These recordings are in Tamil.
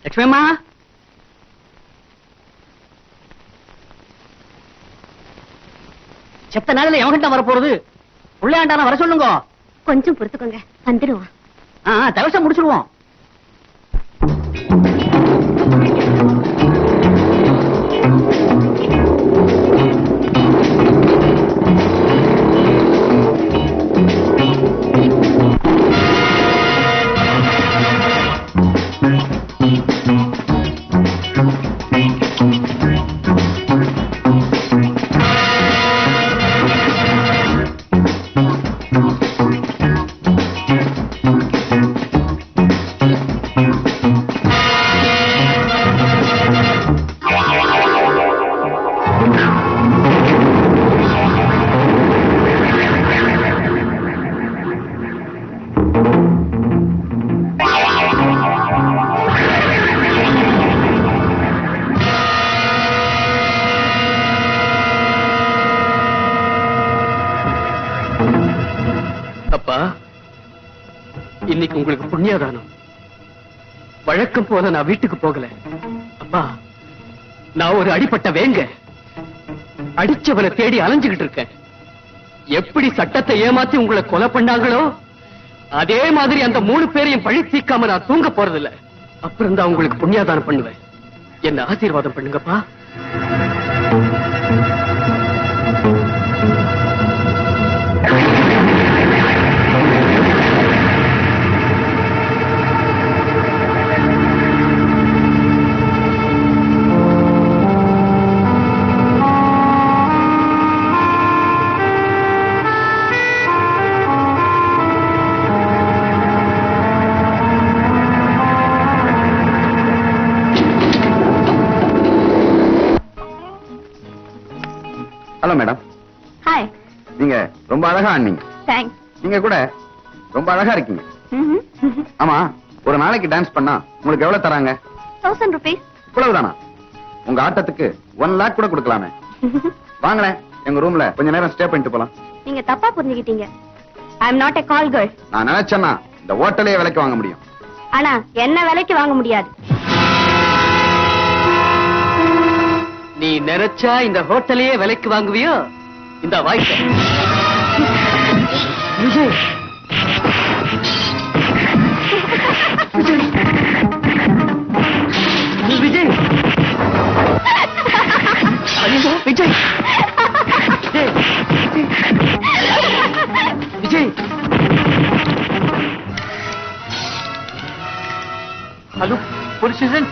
லட்சுமிமா, செத்த நாளில எவன்கிட்ட வரப்போறது? பிள்ளையாண்டான வர சொல்லுங்க. கொஞ்சம் பொறுத்துக்கோங்க, வந்துடுவான். தவசம் முடிச்சிருவோம். இன்னைக்கு உங்களுக்கு புண்ணியதானம். வழக்கம் போல நான் வீட்டுக்கு போகல. அப்பா, நான் ஒரு அடிப்பட்ட வேங்க. அடிச்சவனை தேடி அலைஞ்சுகிட்டு இருக்கேன். எப்படி சட்டத்தை ஏமாத்தி உங்களை கொலை பண்ணாங்களோ அதே மாதிரி அந்த 3 பேரையும் பழி தீர்க்காம நான் தூங்க போறதில்லை. அப்புறம் தான் உங்களுக்கு புண்ணியதானம் பண்ணுவேன். என்ன ஆசீர்வாதம் பண்ணுங்கப்பா. Hello madam. ஹாய். நீங்க ரொம்ப அழகா ஆனீங்க. தேங்க்ஸ். நீங்க கூட ரொம்ப அழகா இருக்கீங்க. ஆமா, ஒரு நாளைக்கு டான்ஸ் பண்ணா உங்களுக்கு எவ்வளவு தராங்க? 1000 rupees. இவ்வளவுதானா? உங்க ஆட்டத்துக்கு 1 lakh கூட கொடுக்கலாமே. வாங்களேன், எங்க ரூம்ல கொஞ்ச நேரம் ஸ்டே பண்ணிட்டு போலாம். நீங்க தப்பா புரிஞ்சுக்கிட்டீங்க. I am not a call girl. நான் நினைச்சேன்னா இந்த ஹோட்டலே விலைக்கு வாங்க முடியும். ஆனா என்ன விலைக்கு வாங்க முடியாது. நீ நினைச்சா இந்த ஹோட்டலையே விலைக்கு வாங்குவியோ? இந்த வாய்ப்பை விஜய் விஜய் ஐயோ Vijay Vijay hello police station.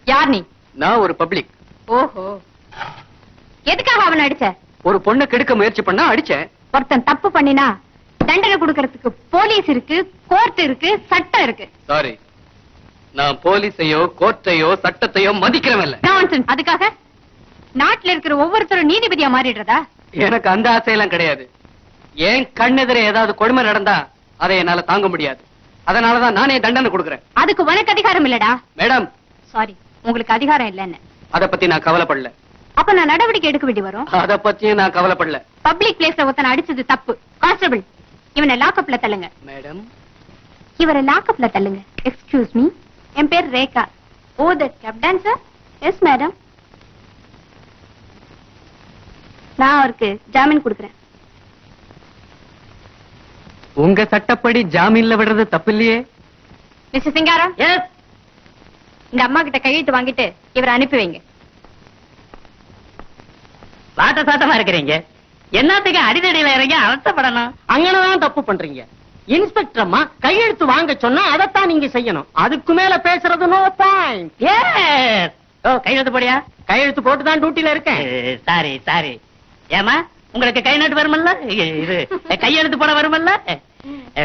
யார் நீ? நான் ஒரு பப்ளிக். ஓஹோ, எதுக்காக அவன் அடிச்ச? ஒரு பொண்ணை கெடுக்க முயற்சி பண்ணா அடிச்சேன். ஒருத்தன் தப்பு பண்ணினா தண்டனை கொடுக்கறதுக்கு போலீஸ் இருக்கு, கோர்ட் இருக்கு, சட்டம் இருக்கு. சாரி, நான் போலீஸையோ கோர்ட்டையோ சட்டத்தையோ மதிக்கிறவன். நான்சென்ஸ். அதுக்காக நாட்டுல இருக்கிற ஒவ்வொருத்தரும் நீதிபதியா மாறிடுறதா? எனக்கு அந்த ஆசையெல்லாம் கிடையாது. ஏன் கண்ணெதிரே ஏதாவது கொடுமை நடந்தா அதை என்னால தாங்க முடியாது. அதனாலதான் நானே தண்டனை கொடுக்கிறேன். அதுக்கு உனக்கு அதிகாரம் இல்லடா. மேடம், சாரி, உங்களுக்கு அதிகாரம் இல்லன்னு. அத பத்தி நான் கவலைப்படல. அப்ப நான் நடவடிக்கை எடுக்க வேண்டி வரும். அத பத்தியும் நான் கவலைப்படல. பப்ளிக் பிளேஸ்ல ஒருத்தனை அடிச்சது தப்பு. கான்ஸ்டபிள், இவனை லாக்அப்ல தள்ளுங்க. மேடம், இவரை லாக்அப்ல தள்ளுங்க. எக்ஸ்கியூஸ் மீ, என் பேர் Rekha. Oh, that step dancer? Yes madam. நான் அவருக்கு ஜாமீன் கொடுக்கிறேன். உங்க சட்டப்படி ஜாமீன்ல விடுறது தப்பு இல்லையே. Mister Singaram, S. இந்த அம்மா கிட்ட கையெழுத்து வாங்கிட்டு இவரை அனுப்பி வைங்க. சாட்ட சாட்டமா இருக்கிறீங்க. என்னத்துக்கு அடிதடியில இறங்கி அவசப்படணும்? அங்கனதான் தப்பு பண்றீங்க. இன்ஸ்பெக்டர் அம்மா கையெழுத்து வாங்க சொன்னா அதைத்தான் நீங்க செய்யணும். அதுக்கு மேல பேசுறது நோ பாயிண்ட். ஓ, கையெழுத்து போடியா? கையெழுத்து போட்டு தான் டியூட்டில இருக்கேன். Sorry sorry. ஏமா, உங்களுக்கு கை நாட்டு வருமல்ல? இது கையெழுத்து போட வருமல்ல?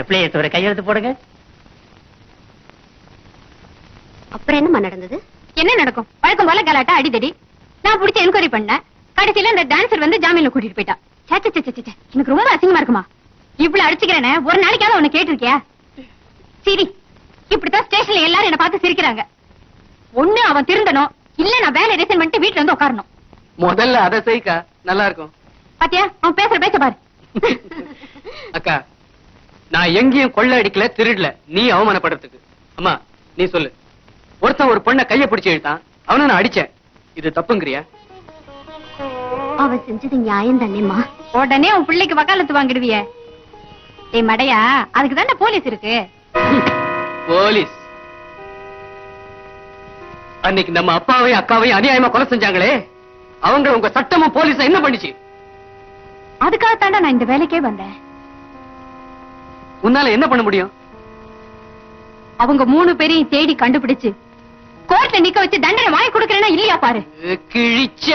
பிளீஸ் ஒரு கையெழுத்து போடுங்க. அப்புறம் என்னமா நடந்தது? என்ன நடக்கும்? வழக்கம் போல கலாட்டா, அடிதடி. நான் பிடிச்ச என்கொயரி பண்ணேன். கடைசியில இந்த டான்சர் வந்து ஜாமீன்ல கூட்டிட்டு போயிட்டா. எனக்கு ரொம்ப அசிங்கமா இருக்குமா? இவ்வளவு அடிச்சுக்கிறேன்னு ஒரு நாளைக்காவது உன்னை கேட்டிருக்கியா? சரி, இப்படித்தான் ஸ்டேஷன்ல எல்லாரும் என்ன பார்த்து சிரிக்கிறாங்க. ஒண்ணு அவன் திருந்தணும், இல்ல நான் வேலை ரிசைன் பண்ணிட்டு வீட்டுல வந்து உட்காரணும். முதல்ல அதை செய்க்கா, நல்லா இருக்கும். பாத்தியா, அவன் பேசுற பேச்ச பாரு. அக்கா, நான் எங்கேயும் கொள்ளை அடிக்கல, திருடல. நீ அவமானப்படுறதுக்கு. அம்மா, நீ சொல்லு. ஒருத்தன் ஒரு பொண்ணை கைய பிடிச்சு இழுத்தான், அவனை நான் அடிச்சேன். இது தப்புங்கிறியா? அவன் செஞ்சது நியாயம் தானேம்மா. உடனே உன் பிள்ளைக்கு வக்காலத்து வாங்கிடுவிய? ஏய் மடையா, அதுக்கு தானே போலீஸ் இருக்கு. போலீஸ் அன்னைக்கு நம்ம அப்பாவையும் அக்காவையும் அநியாயமா கொலை செஞ்சாங்களே, அவங்க உங்க சட்டமும் போலீஸ் என்ன பண்ணிச்சு? அதுக்காகத்தாண்டா நான் இந்த வேலைக்கே வந்தேன். உன்னால என்ன பண்ண முடியும்? அவங்க 3 பேரையும் தேடி கண்டுபிடிச்சு கோர்ட்ல நிக்க வச்சு தண்டனை வாங்கி கொடுக்கறேன்னா இல்லையா பாரு. கிழிச்ச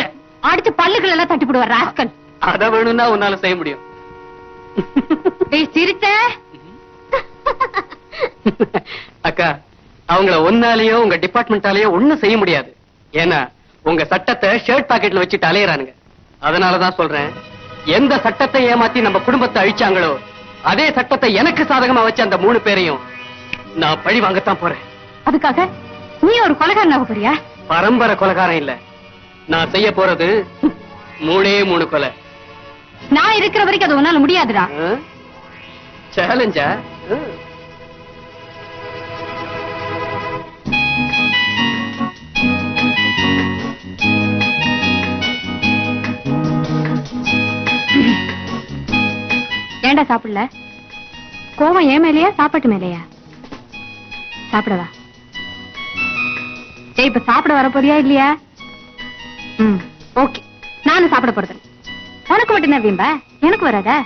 அடிச்சு பல்லுகள் எல்லாம் தட்டி போடுவார் ராஸ்கல். அத வேணும்னா உன்னால செய்ய முடியும். டேய் சிரிச்ச. அக்கா, அவங்கள ஒன்னாலேயோ உங்க டிபார்ட்மெண்டாலேயோ ஒண்ணும் செய்ய முடியாது. ஏன்னா உங்க சட்டத்தை ஷர்ட் பாக்கெட்ல வச்சுட்டு அலையறானுங்க. அதனாலதான் சொல்றேன், எந்த சட்டத்தை ஏமாத்தி நம்ம குடும்பத்தை அழிச்சாங்களோ அதே சட்டத்தை எனக்கு சாதகமா வச்ச அந்த 3 பேரையும் நான் பழி வாங்கத்தான் போறேன். அதுக்காக நீ ஒரு கொலைகாரனாக போறியா? பரம்பரை கொலைகாரன் இல்ல. நான் செய்ய போறது 3 கொலை. நான் இருக்கிற வரைக்கும் அது உன்னால முடியாதுடா. சேலஞ்சா? ஏண்டா சாப்பிடல? கோவம் ஏன் மேலையா சாப்பாட்டு மேலையா? சாப்பிடவா? இப்ப சாப்பிட வர போறியா இல்லையா? ஓகே, நானும் சாப்பிட போறது. உனக்கு மட்டும் தான் வீம்பா, எனக்கு வராதா?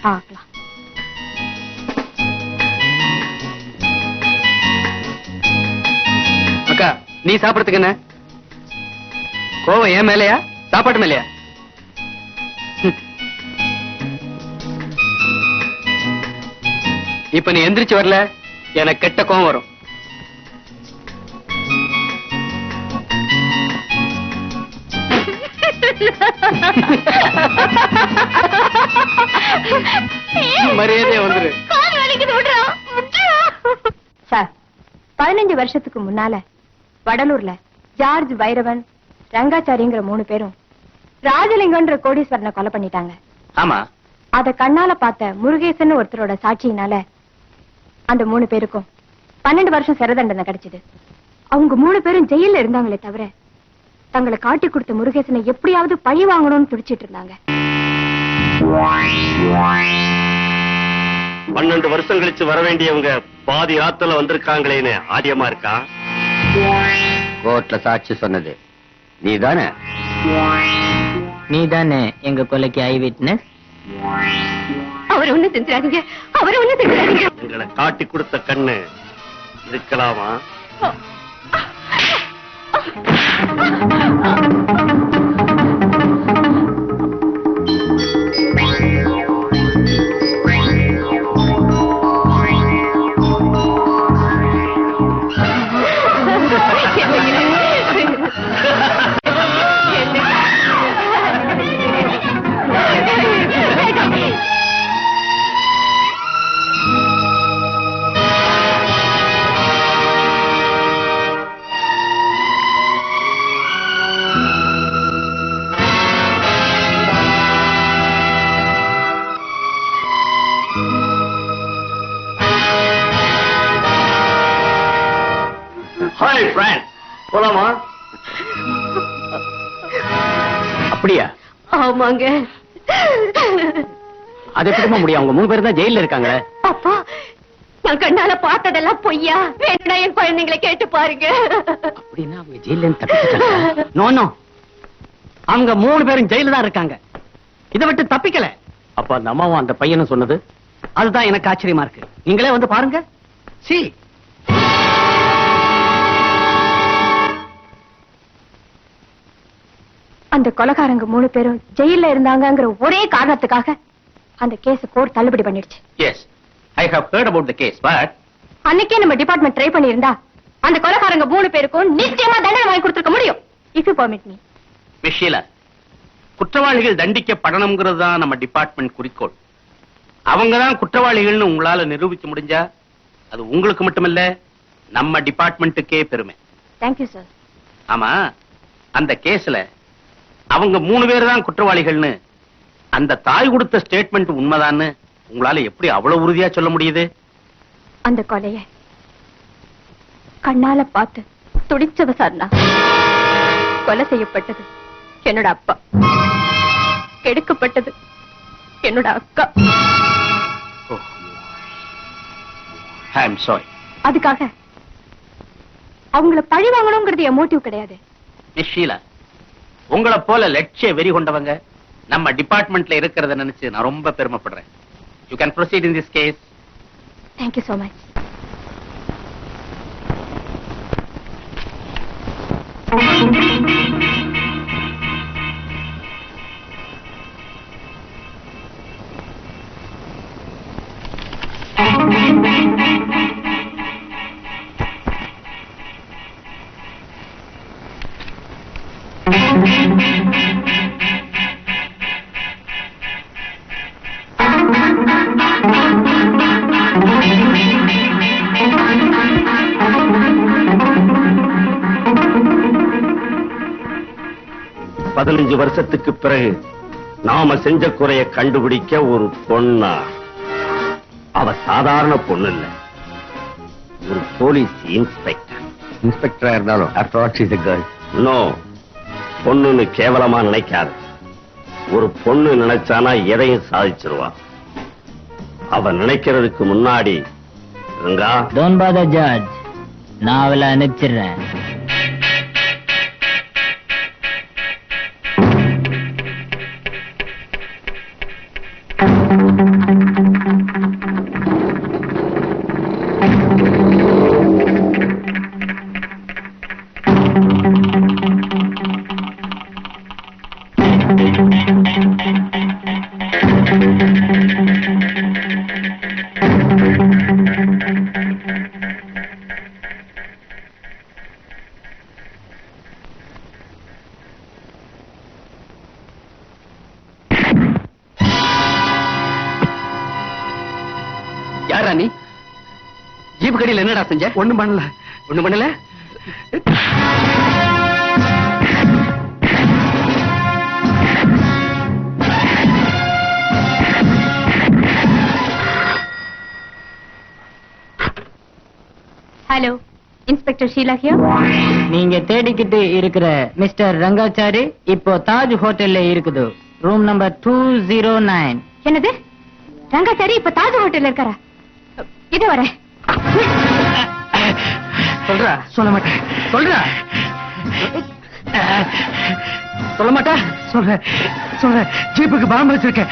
பாக்கலாம். அக்கா, நீ சாப்பிடறதுக்கு என்ன? கோவம் ஏன் மேலையா சாப்பாட்டு மேலையா? இப்ப நீ எந்திரிச்சு வரல, எனக்கு கெட்ட கோவம் வரும். மரியாதையா வந்துரு. கால் வலிக்குது, விட்டுறா. சார் 15 வருஷத்துக்கு முன்னால வடலூர்ல ஜார்ஜ் வைரவன் ரங்காச்சாரிங்கிற 3 பேரும் ராஜலிங்கன்ற கோடீஸ்வரனை கொலை பண்ணிட்டாங்க. ஆமா, அத கண்ணால பார்த்த முருகேசன் ஒருத்தரோட சாட்சியினால அந்த 3 பேருக்கும் 12 வருஷம் சிறை தண்டனை கிடைச்சது. அவங்க 3 பேரும் ஜெயில இருந்தாங்களே தவிர தங்களை காட்டி கொடுத்த முருகேசனை எப்படியாவது பழி வாங்கணும்னு துடிச்சிட்டு இருந்தாங்க. 12 வருஷம் கழிச்சு வர வேண்டியவங்க பாதி ராத்துல வந்திருக்காங்களேன்னு ஆரியமா இருக்கா? கோர்ட்ல சாட்சி சொன்னது நீதானே? நீதானே எங்க கொலைக்கு ஐ விட்னஸ்? அவரை ஒண்ணு செஞ்சிடாதீங்க, அவரை ஒண்ணு செஞ்சிடாதீங்க. எங்களை காட்டி கொடுத்த கண்ணு இருக்கலாமா? ஹாய் ஃப்ரெண்ட்ஸ், போலாமா? அப்படியா? ஆமாங்க. அது எப்படிமா முடியும்? அவங்க 3 பேர் தான் ஜெயில இருக்காங்க. அப்பா, நான் கண்ணால பார்த்ததெல்லாம் பொய்யா? வேணும்னா என் குழந்தைங்களை கேட்டு பாருங்க. அப்படின்னா அவங்க ஜெயில இருந்து தப்பிச்சிட்டாங்க? நோ நோ, அவங்க 3 பேரும் ஜெயில தான் இருக்காங்க. இதை விட்டு தப்பிக்கல. அப்ப அந்த அம்மாவும் அந்த பையனும் சொன்னது அதுதான் எனக்கு ஆச்சரியமா இருக்கு. நீங்களே வந்து பாருங்க. சி, அந்த கொலைகாரங்க 3 பேரும் ஜெயில இருந்தாங்கங்கிற ஒரே காரணத்துக்காக அந்த கேஸ் கோர்ட் தள்ளுபடி பண்ணிடுச்சு. Yes, I have heard about the case. But அன்னைக்கே நம்ம டிபார்ட்மெண்ட் ட்ரை பண்ணியிருந்தா அந்த கொலைகாரங்க 3 பேருக்கும் நிச்சயமா தண்டனை வாங்கி கொடுத்திருக்க முடியும். If you permit me. Miss Sheela, குற்றவாளிகள் தண்டிக்கப்படணுங்கிறது தான் நம்ம டிபார்ட்மெண்ட் குறிக்கோள். அவங்க தான் குற்றவாளிகள்னு உங்களால நிரூபிக்க முடிஞ்சா அது உங்களுக்கு மட்டுமல்ல, நம்ம டிபார்ட்மெண்ட்டுக்கே பெருமை. Thank you sir. ஆமா, அந்த கேஸ்ல அவங்க 3 பேர் தான் குற்றவாளிகள்னு அந்த தாய் கொடுத்த ஸ்டேட்மெண்ட் உண்மைதான்னு உங்களால எப்படி அவ்வளவு உறுதியா சொல்ல முடியுது? அந்த கொலைய கண்ணால பார்த்து துடிச்சவ சார் நான். கொலை செய்யப்பட்டது என்னோட அப்பா, கெடுக்கப்பட்டது என்னோட அக்கா. ஐ அம் சாரி. அதுக்காக அவங்கள பழி வாங்கணுங்கிறது என் மோட்டிவ் கிடையாது. மிஸ் ஷீலா, உங்களை போல லட்சிய வெறி கொண்டவங்க நம்ம டிபார்ட்மெண்ட்ல இருக்கிறத நினைச்சு நான் ரொம்ப பெருமைப்படுறேன். You can proceed in this case. Thank you so much. பதினஞ்சு வருஷத்துக்கு பிறகு நாம செஞ்ச குறைய கண்டுபிடிக்க ஒரு பொண்ணா? அவ சாதாரண பொண்ணு இல்ல, ஒரு போலீஸ் இன்ஸ்பெக்டர். இன்ஸ்பெக்டரா இருந்தாலும் after all she's a girl. No, பொண்ணுன்னு கேவலமா நினைக்காத. ஒரு பொண்ணு நினைச்சானா எதையும் சாதிச்சிருவா. அவ நினைக்கிறதுக்கு முன்னாடி டோன்ட் பாதர் ஜார்ஜ், நான் அவளை அனுப்பிச்சிடுறேன். ஜீப் கடியில் என்னடா செஞ்ச? ஒண்ணும் பண்ணல. ஒண்ணும் பண்ணல? Hello, inspector Sheela here. நீங்க தேடிக்கிட்டு இருக்கிற மிஸ்டர் ரங்காச்சாரி இப்போ தாஜ் ஹோட்டல்ல இருக்குது. Room number 209. என்னது? ரங்காச்சாரி இப்ப தாஜ் ஹோட்டல்ல இருக்காரா? இது வர சொல்றா? சொல்ல மாட்டேன். சொல்றா? சொல்ல மாட்டா? சொல்ற. ஜீப்புக்கு பாம்பு வச்சிருக்கேன்.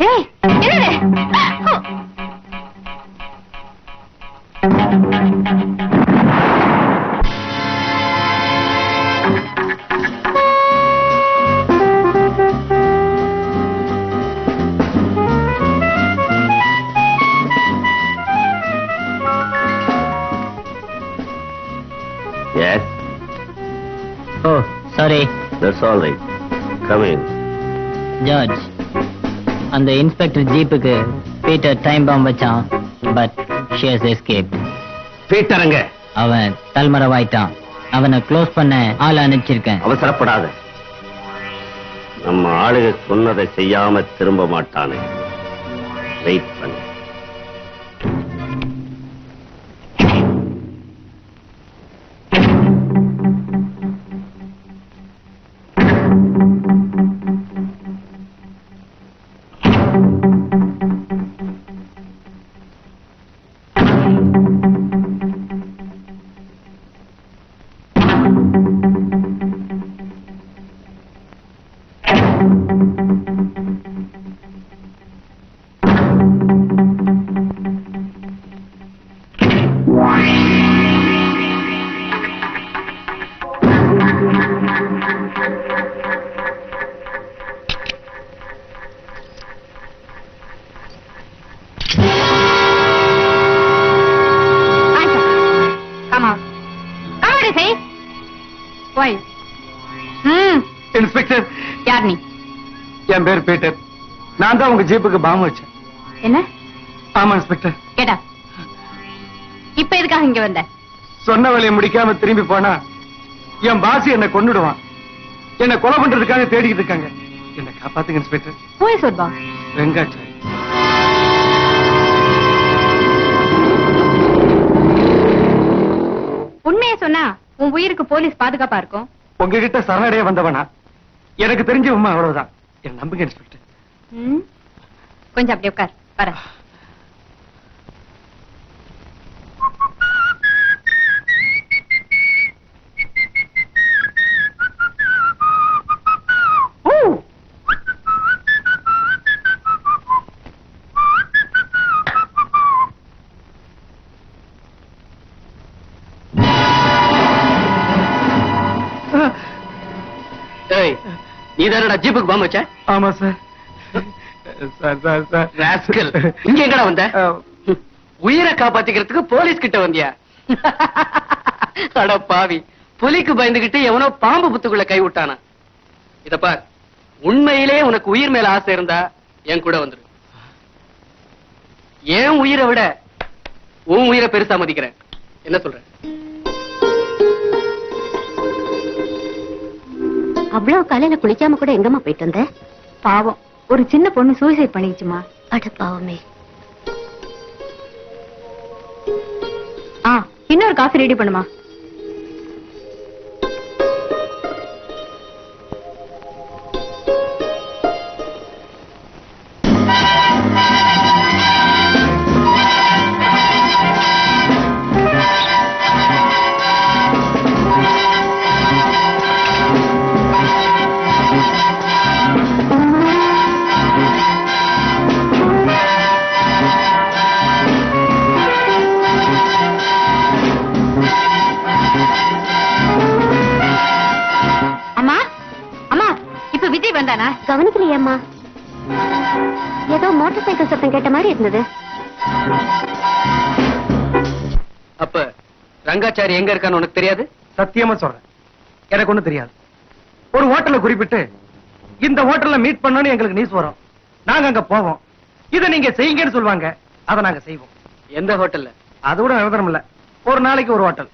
ஏய், என்னது? Yes, oh sorry that's all right. Come in. George. அந்த இன்ஸ்பெக்டர் ஜீப்புக்கு பீட்டர் டைம் பாம்பு வச்சான். But she has escaped. பீட்டருங்க, அவன் தல்மரவாயிட்டான். அவனை க்ளோஸ் பண்ண ஆள் அனுப்பிச்சிருக்கேன். அவசரப்படாத. நம்ம ஆளுக சொன்னதை செய்யாம திரும்ப மாட்டானே. வெயிட் பண்ணு. இன்ஸ்பெக்டர், யார் நீ? என் பேர் பீட்டர். நான் தான் உங்க ஜீப்புக்கு பாம்பு வச்சேன். என்ன? ஆமா இன்ஸ்பெக்டர். கேட்டா இப்ப எதுக்காக இங்க வந்த? சொன்ன வேலையை முடிக்காம திரும்பி போனா என் பாசி என்ன கொன்னுடுவான். என்ன கொலை பண்றதுக்காக தேடிக்கிட்டு இருக்காங்க. என்ன காப்பாத்துங்க இன்ஸ்பெக்டர். போய் சொல்பா. வெங்காச்சாரி. உண்மையை சொன்னா உன் உயிருக்கு போலீஸ் பாதுகாப்பா இருக்கும். உங்ககிட்ட சரணடைய வந்தவனா? எனக்கு தெரிஞ்ச உண்மை அவ்வளவுதான். என்ன நம்புங்க இன்ஸ்பெக்டர். கொஞ்சம் அப்படி உட்கார், வர. நீ தானடா ஜீப்புக்கு பாம்பு வச்ச? ஆமா சார். ராஸ்கல், இங்க எங்கடா வந்த? உயிரை காப்பாத்திக்கிறதுக்கு போலீஸ் கிட்ட வந்தியா? அட பாவி, புலிக்கு பயந்துகிட்டு எவனோ பாம்பு புத்துக்குள்ள கை விட்டானா? இத பார், உண்மையிலே உனக்கு உயிர் மேல ஆசை இருந்தா என் கூட வந்துரு. ஏன் உயிரை விட உன் உயிரை பெருசா மதிக்கிறேன். என்ன சொல்ற? அவ்வளவு காலையில குளிக்காம கூட எங்கம்மா போயிட்டு வந்த? பாவம், ஒரு சின்ன பொண்ணு சூசைட் பண்ணிடுச்சுமா. அட பாவமே. இன்னொரு காஃபி ரெடி பண்ணுமா. கவனிக்கலையம்மா. ஏதோ மோட்டார் சைக்கிள் சத்தம் கேட்ட மாதிரி இருந்தது. அப்ப ரங்காச்சாரி எங்க இருக்கான்னு உனக்கு தெரியாது? சத்தியமா சொல்றேன், எனக்கு ஒண்ணும் தெரியாது. ஒரு ஹோட்டல்ல குறிப்பிட்டு இந்த ஹோட்டல்ல மீட் பண்ணணும்னு எங்களுக்கு நியூஸ் வரும். நாங்க அங்க போவோம். இதை நீங்க செய்யுங்கன்னு சொல்லுவாங்க. அதை நாங்க செய்வோம். எந்த ஹோட்டல்ல? அது கூட நிரந்தரம் இல்ல. ஒரு நாளைக்கு ஒரு ஹோட்டல்.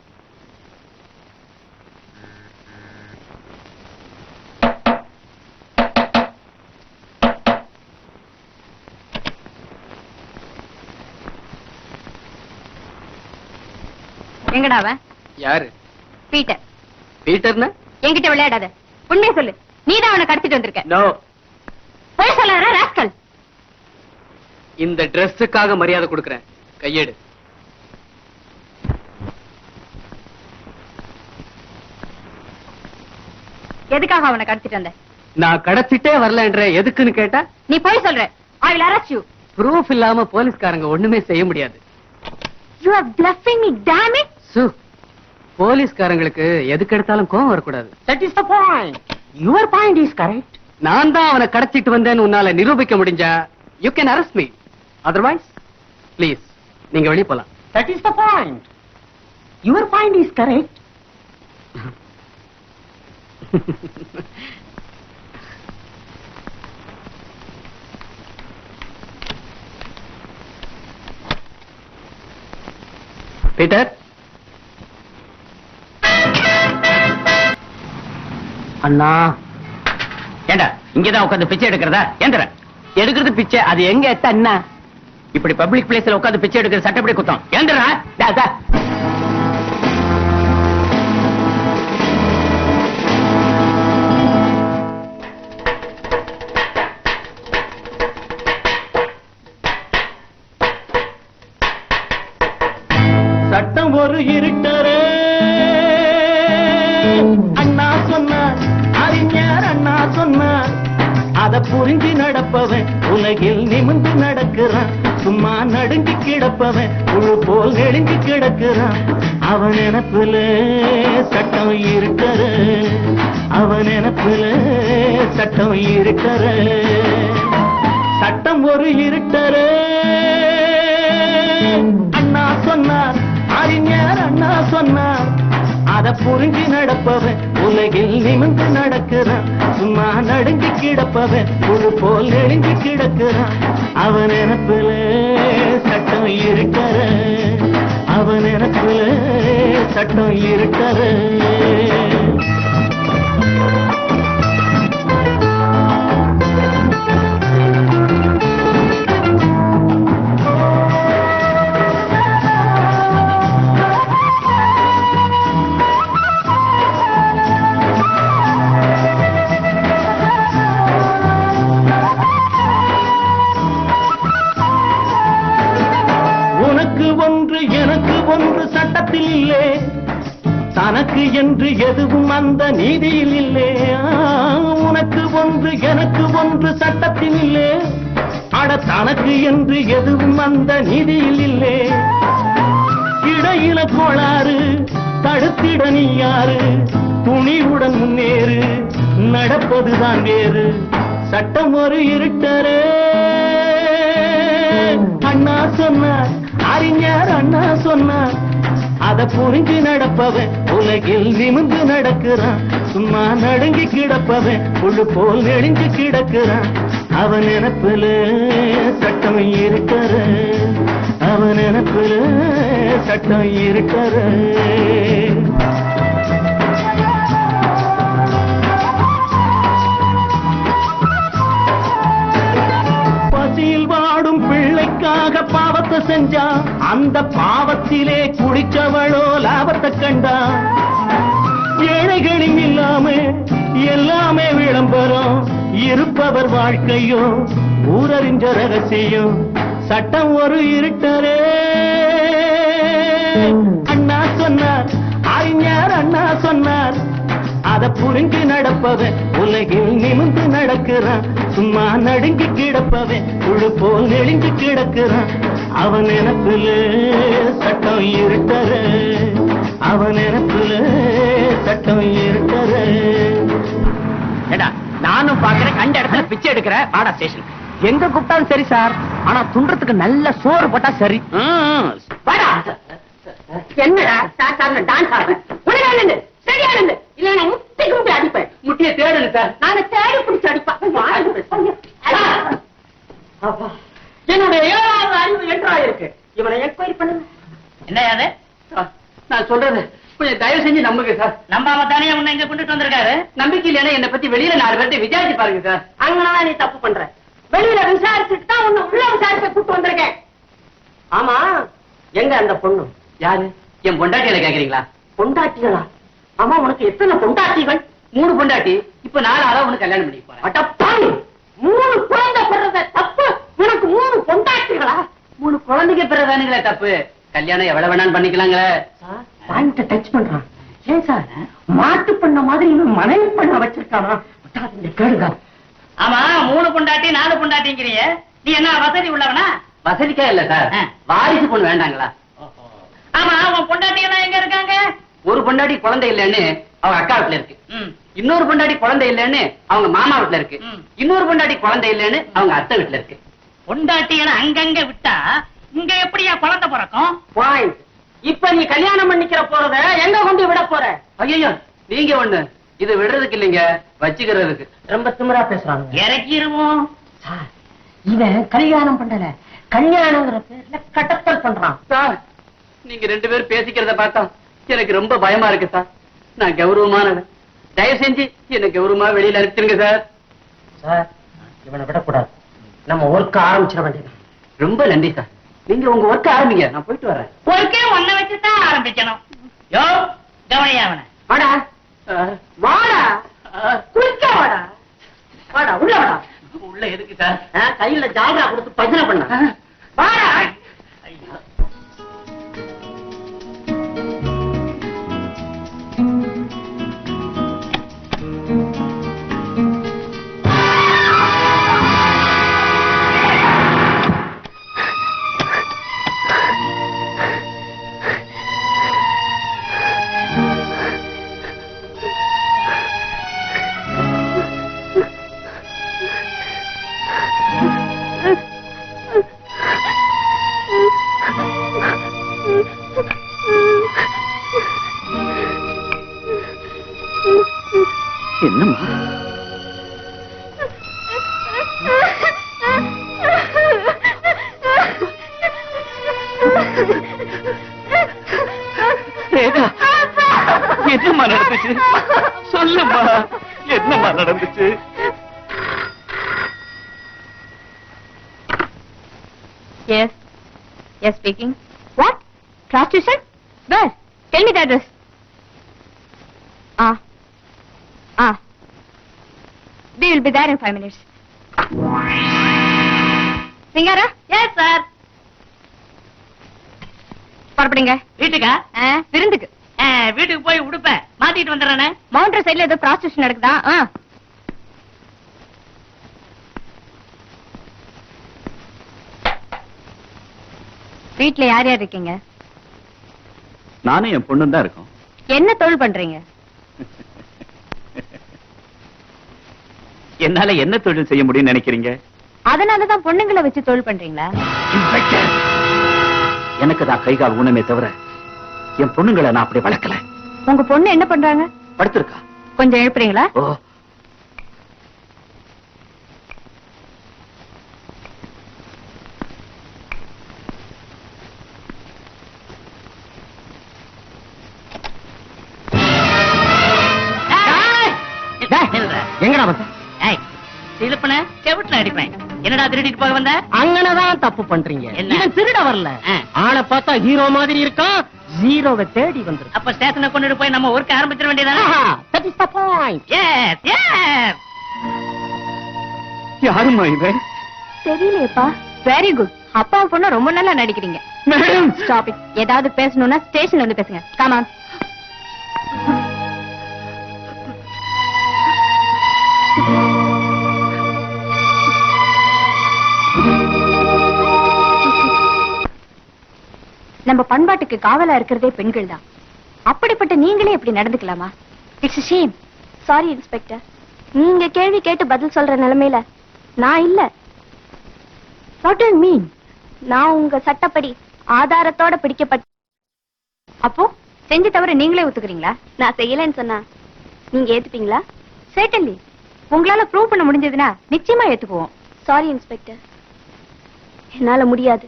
எங்கடா அவன்? யாரு? பீட்டர். பீட்டர்னா? என்கிட்ட விளையாடாத, உண்மையை சொல்லு. நீதான் அவனை கடத்திட்டு வந்திருக்க. நோ. போய் சொல்லாத ராஸ்கல். இந்த டிரெஸ்ஸுக்காக மரியாதை கொடுக்கறேன். கையெடு. எதுக்காக அவனை கடத்திட்டு வந்த? நான் கடத்திட்டே வரலன்ற எதுக்குன்னு கேட்டா நீ போய் சொல்ற. I will arrest you. Proof இல்லாம போலீஸ்காரங்க ஒண்ணுமே செய்ய முடியாது. You are bluffing me, damn it. சு, போலீஸ்காரங்களுக்கு எதுக்கு எடுத்தாலும் கோவம் வரக்கூடாது. That is the point. Your point is correct. நான் தான் அவனை கடத்திட்டு வந்தேன்னு உன்னால நிரூபிக்க முடிஞ்சா you can arrest me. Otherwise, please, நீங்க வெளிய போலாம். That is the point. Your point is correct. Peter. அண்ணா, ஏண்டா இங்கதான் உட்கார்ந்து பிச்சை எடுக்கிறதா? ஏந்திர. எடுக்கிறது பிச்சை, அது எங்க எத்த அண்ணா? இப்படி பப்ளிக் பிளேஸ்ல உட்கார்ந்து பிச்சை எடுக்கிறது சட்டப்படி குத்தம். ஏந்திரா. டா. சட்டம் ஒரு இருட்டரே அண்ணா சொன்னார், அறிஞர் அண்ணா சொன்னார். அத புரிஞ்சு நடப்பவன் உலகில் நிமிர்ந்து நடக்கிறான். சும்மா நடுங்கி கிடப்பவன் புழு போல் நெடுங்கி கிடக்கிறான். அவன் நினப்புல சட்டம் இருக்கிற, அவன் நினப்புல சட்டம் இருக்கிற. சட்டம் ஒரு இருட்டரே அண்ணா சொன்னார், அறிஞர் அண்ணா சொன்னார். அத புரிஞ்சு நடப்பவன் உலகில் நிமிர்ந்து நடக்கிறான். சும்மா நடுங்கி கிடப்பவன் புழு போல் நெடுங்கி கிடக்கிறான். அவன் நினப்புல சட்டம் இருக்கிற, அவன் நினப்புல சட்டம் இருக்கிற. எனக்கு ஒன்று சட்டத்தில் இல்லே, தனக்கு என்று எதுவும் அந்த நீதியில் இல்லே. உனக்கு ஒன்று எனக்கு ஒன்று சட்டத்தில் இல்லே, அட தனக்கு என்று எதுவும் அந்த நீதியில் இல்லே. இடையில கோளாறு தடுத்திட நீ யாரு? துணிவுடன் முன்னேறு, நடப்பதுதான் வேறு. சட்டம் ஒரு இருட்டரே அண்ணா சொன்னார், அறிஞர் அண்ணா சொன்னார். அத புரிஞ்சு நடப்பவன் உலகில் நிமிர்ந்து நடக்கிறான். சும்மா நடுங்கி கிடப்பவன் புழு போல் நெடுங்கி கிடக்கிறான். அவன் நினப்புல சட்டம் இருக்கிற, அவன் நினப்புல சட்டம் இருக்கிற. பசியில் வாடும் பிள்ளைக்காக பாவத்தை செஞ்சா, அந்த பாவத்திலே குடிச்சவளோ லாபத்தை கண்டா. ஏழைகளும் இல்லாம எல்லாமே விளம்பரம், இருப்பவர் வாழ்க்கையோ ஊரறிஞ்ச ரகசியம். சட்டம் ஒரு இருட்டரே அண்ணா சொன்னார், அறிஞர் அண்ணா சொன்னார். அத புரிஞ்சு நடப்பவன் உலகில் நிமிர்ந்து நடக்கிறான். சும்மா நடுங்கி கிடப்பவன் புழு போல் நெடுங்கி கிடக்கிறான். அவன் நினப்புல சட்டம் இருட்டர, அவன் நினப்புல சட்டம் இருட்டர. நானும் பாக்குறேன், கண்ட இடத்துல பிச்சை எடுக்கிற. வாடா ஸ்டேஷன். எங்க கூப்பிட்டாலும் சரி சார், ஆனா துன்றதுக்கு நல்ல சோறு போட்டா சரி. வாடா. என்னடா சார் டான்ஸ் ஆடுறேன். உனக்கு சரியா இருந்து இல்ல நான் முட்டிக்கு முட்டி அடிப்பேன். முட்டியை தேடுங்க சார். நான் தேடி பிடிச்சு அடிப்பேன். என்னுடைய 7வது அறிவு என்றாயிருக்கு. இவனை என்கொயரி பண்ணுங்க. என்ன யாரு? நான் சொல்றது கொஞ்சம் தயவு செஞ்சு நம்புங்க சார். நம்பாம தானே உன்னை இங்க கொண்டுட்டு வந்திருக்காரு. நம்பிக்கை இல்லைன்னா என்னை பத்தி வெளியில 4 பேர்ட்ட விசாரிச்சு பாருங்க சார். அங்கதான் நீ தப்பு பண்ற. வெளியில விசாரிச்சுட்டு தான் உன்னை உள்ள விசாரிக்க கூட்டு வந்திருக்கேன். ஆமா, எங்க அந்த பொண்ணு? யாரு? என் பொண்டாட்டியில கேக்குறீங்களா? பொண்டாட்டிகளா? ஆமா, உனக்கு எத்தனை பொண்டாட்டிகள்? 3 பொண்டாட்டி. இப்ப 4 உனக்கு கல்யாணம் பண்ணி போறேன். அடப்பாவி, 3 குழந்தை பிறந்த தப்பு. உனக்கு 3 பொண்டாட்டிகளா? 3 குழந்தைங்க பிறதானுங்களே தப்பு. கல்யாணம் எவ்வளவு வேணாலும் பண்ணிக்கலாங்களே. பாயிண்ட டச் பண்றான். ஏன் சார் மாட்டு பண்ண மாதிரி இவன் மனைவி பண்ண வச்சிருக்கானா? கேளுங்க. ஆமா, 3 பொண்டாட்டி 4 பொண்டாட்டிங்கிறீங்க. நீ என்ன வசதி உள்ளவனா? வசதிக்கா இல்ல சார், வாரிசு பொண்ணு வேண்டாங்களா? ஆமா, அவன் பொண்டாட்டிகள் எங்க இருக்காங்க? ஒரு பொண்டாட்டி குழந்தை இல்லைன்னு அவங்க அக்கா வீட்டுல இருக்கு. இன்னொரு பொண்டாட்டி குழந்தை இல்லைன்னு அவங்க மாமா வீட்டுல இருக்கு. இன்னொரு பொண்டாட்டி குழந்தை இல்லைன்னு அவங்க அத்தை வீட்டுல இருக்கு. பொண்டாட்டிகளை அங்கங்க விட்டா இங்க எப்படியா குழந்தை பிறக்கும்? பாயிண்ட். இப்ப நீ கல்யாணம் பண்ணிக்கிற போறத எங்க கொண்டு விட போற? ஐயோ, நீங்க ஒண்ணு, இது விடுறதுக்கு இல்லைங்க, வச்சுக்கிறதுக்கு. ரொம்ப திமிரா பேசுறாங்க. இறக்கிருவோம். இவன் கல்யாணம் பண்ணல, கல்யாணங்கிற பேர்ல கடத்தல் பண்றான். சார், நீங்க 2 பேரும் பேசிக்கிறத பார்த்தா எனக்கு ரொம்ப பயமா இருக்கு சார். நான் கௌரவமானவன். தயவு செஞ்சு என்ன கௌரவமா வெளியில அனுப்பிச்சிருங்க சார். சார், இவனை விடக்கூடாது. நம்ம ஒர்க் ஆரம்பிச்சிட வேண்டியது. ரொம்ப நன்றி சார். நீங்க உங்க ஒர்க் ஆரம்பிங்க, நான் போயிட்டு வரேன். ஒர்க்கே ஒன்ன வச்சுதான் ஆரம்பிக்கணும். யோ, கவனியா அவனை. வாடா வாடா, குளிக்க வாடா. வாடா, உள்ள வாடா. உள்ள எதுக்கு சார்? கையில ஜாகரா கொடுத்து பஜனை பண்ண. வாடா. என்னம்மா? என்னம்மா நடந்துச்சு? சொல்லுமா, என்னம்மா நடந்துச்சு? Yes. Yes, speaking. What? Prostitution? Where? Tell me the address. We will be there in 5 minutes. Singara? Yes, sir. புறப்படுங்க. வீட்டுக்கா? விருந்துக்கு. வீட்டுக்கு போய் உடுப்பேன் மாத்திட்டு வந்துடுறேனே. மவுண்டர் சைடுல ஏதோ ப்ராஸ்டியூஷன் நடக்குதா? வீட்டுல யார் யார் இருக்கீங்க? நானும் என் பொண்ணும் தான் இருக்கோம். என்ன தொழில் பண்றீங்க? என்னால என்ன தொழில் செய்ய முடியும்னு நினைக்கிறீங்க? அதனாலதான் பொண்ணுங்களை வச்சு தொழில் பண்றீங்களா? எனக்கு தான் கை கால் ஊனமே தவிர என் பொண்ணுங்களை நான் அப்படி வளர்க்கல. உங்க பொண்ணு என்ன பண்றாங்க? படுத்திருக்கா. கொஞ்சம் எழுப்புறீங்களா? ஓ, எங்கடா வந்த? சிலுப்பன செவிட்டுல அடிப்பேன். என்னடா திருடிட்டு போக வந்த? அங்கனதான் தப்பு பண்றீங்க. என்ன? இவன் திருட வரல. ஆளை பார்த்தா ஹீரோ மாதிரி இருக்கான். ஜீரோவை தேடி வந்துருக்கு. அப்ப ஸ்டேஷனை கொண்டுட்டு போய் நம்ம ஒர்க் ஆரம்பிச்சிட வேண்டியதானே? That is the point. Yes, yes. யாருமா இவன்? தெரியலையேப்பா. Very good. அப்பா பொண்ணு ரொம்ப நல்லா நடிக்கிறீங்க. Madam, stop it. ஏதாவது பேசணும்னா ஸ்டேஷன்ல வந்து பேசுங்க. Come on. நம்ம பண்பாட்டுக்கு காவலா இருக்கிறதே பெண்கள் தான். அப்படிப்பட்ட நீங்களே இப்படி நடந்துக்கலாமா? It's a shame. Sorry inspector. நீங்க கேள்வி கேட்டு பதில் சொல்ற நிலைமையில நான் இல்ல. What do mean? நான் உங்க சட்டப்படி ஆதாரத்தோட பிடிக்கப்பட்ட. அப்போ செஞ்ச தவிர நீங்களே ஒத்துக்கிறீங்களா? நான் செய்யலன்னு சொன்னா நீங்க ஏத்துப்பீங்களா? சர்டன்லி. உங்களால ப்ரூவ் பண்ண முடிஞ்சதுன்னா நிச்சயமா ஏத்துக்குவோம். சாரி இன்ஸ்பெக்டர், என்னால முடியாது.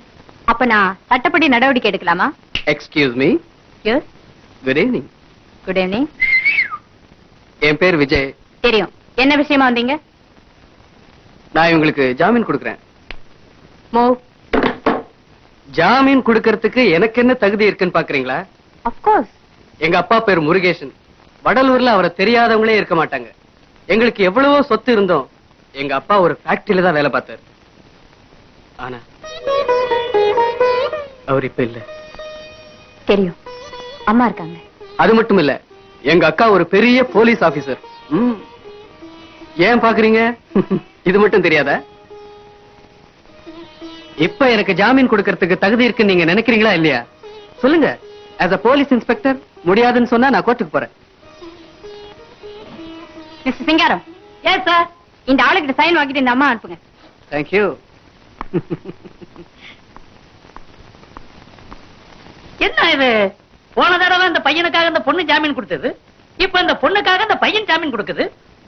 அப்ப நான் சட்டப்படி நடவடிக்கை எடுக்கலாமா? Excuse me. Yes. Good evening. Good evening. என் பேர் விஜய். தெரியும். என்ன விஷயமா வந்தீங்க? நான் இவங்களுக்கு ஜாமீன் கொடுக்கறேன். மூவ். ஜாமீன் கொடுக்கறதுக்கு எனக்கு என்ன தகுதி இருக்குன்னு பாக்குறீங்களா? Of course. எங்க அப்பா பேர் முருகேசன். வடலூர்ல அவரை தெரியாதவங்களே இருக்க மாட்டாங்க. எங்களுக்கு எவ்வளவோ சொத்து இருந்தோம். எங்க அப்பா ஒரு ஃபேக்டரியில தான் வேலை பார்த்தாரு. ஆனா அவர் இப்ப இல்ல. தெரியும். அம்மா இருக்காங்க. அது மட்டும் இல்ல, எங்க அக்கா ஒரு பெரிய போலீஸ் ஆபீசர். ஏன் பாக்குறீங்க? இது மட்டும் தெரியாதா? இப்ப எனக்கு ஜாமீன் கொடுக்கறதுக்கு தகுதி இருக்குன்னு நீங்க நினைக்கிறீங்களா இல்லையா? சொல்லுங்க. as a போலீஸ் இன்ஸ்பெக்டர் முடியாதுன்னு சொன்னா நான் கோர்ட்டுக்கு போறேன். மிஸ்டர் சிங்காரம். Yes sir. இந்த ஆளுகிட்ட சைன் வாங்கிட்டு இந்த அம்மா அனுப்புங்க. Thank you. என்ன இது? போன தடவை இந்த பையனுக்காக இந்த பொண்ணு ஜாமீன் கொடுத்தது, இப்ப இந்த பொண்ணுக்காக இந்த பையன் ஜாமீன் கொடுக்குது.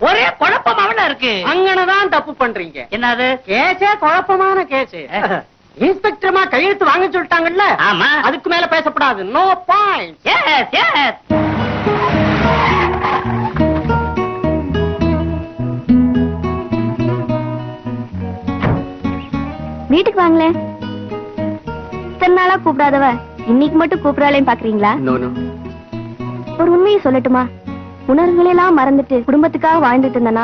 ஒரே குழப்பமாவல இருக்கு. அங்கனதான் தப்பு பண்றீங்க. என்னது? கேஸே குழப்பமான கேஸ். இன்ஸ்பெக்டர்மா கையெழுத்து வாங்க சொல்லிட்டாங்கல்ல, ஆமா. அதுக்கு மேல பேசப்படாது. No point. Yes yes. வீட்டுக்கு வாங்களேன். இத்தனை நாளா கூப்பிடாதவ இன்னைக்கு மட்டும் கூப்பிடாலேன்னு பாக்குறீங்களா? No no. ஒரு உண்மையை சொல்லட்டுமா? உணர்வுகளெல்லாம் மறந்துட்டு குடும்பத்துக்காக வாழ்ந்துட்டு இருந்தனா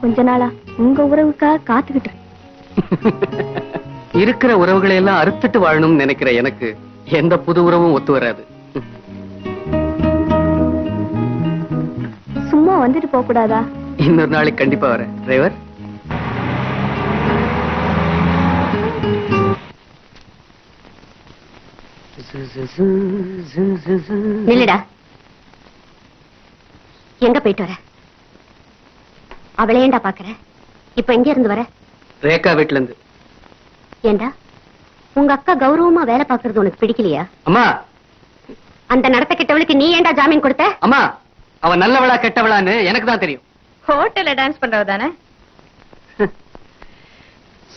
கொஞ்ச நாளா உங்க உறவுக்காக காத்துக்கிட்டு. இருக்கிற உறவுகளை எல்லாம் அறுத்துட்டு வாழணும்னு நினைக்கிற எனக்கு எந்த புது உறவும் ஒத்து வராது. சும்மா வந்துட்டு போக கூடாதா? இன்னொரு நாளைக்கு கண்டிப்பா வரேன். டிரைவர். நில்லுடா. எங்க போயிட்டு வர? அவளை ஏண்டா பாக்குற? இப்ப எங்க இருந்து வர? ரேகா வீட்டுல இருந்து. ஏண்டா உங்க அக்கா கௌரவமா வேலை பாக்குறது உனக்கு பிடிக்கலையா? அம்மா, அந்த நடத்த கெட்டவளுக்கு நீ ஏண்டா ஜாமீன் கொடுத்த? அம்மா, அவ நல்லவளா கெட்டவளான்னு எனக்கு தான் தெரியும். ஹோட்டல்ல டான்ஸ் பண்றவ தானே?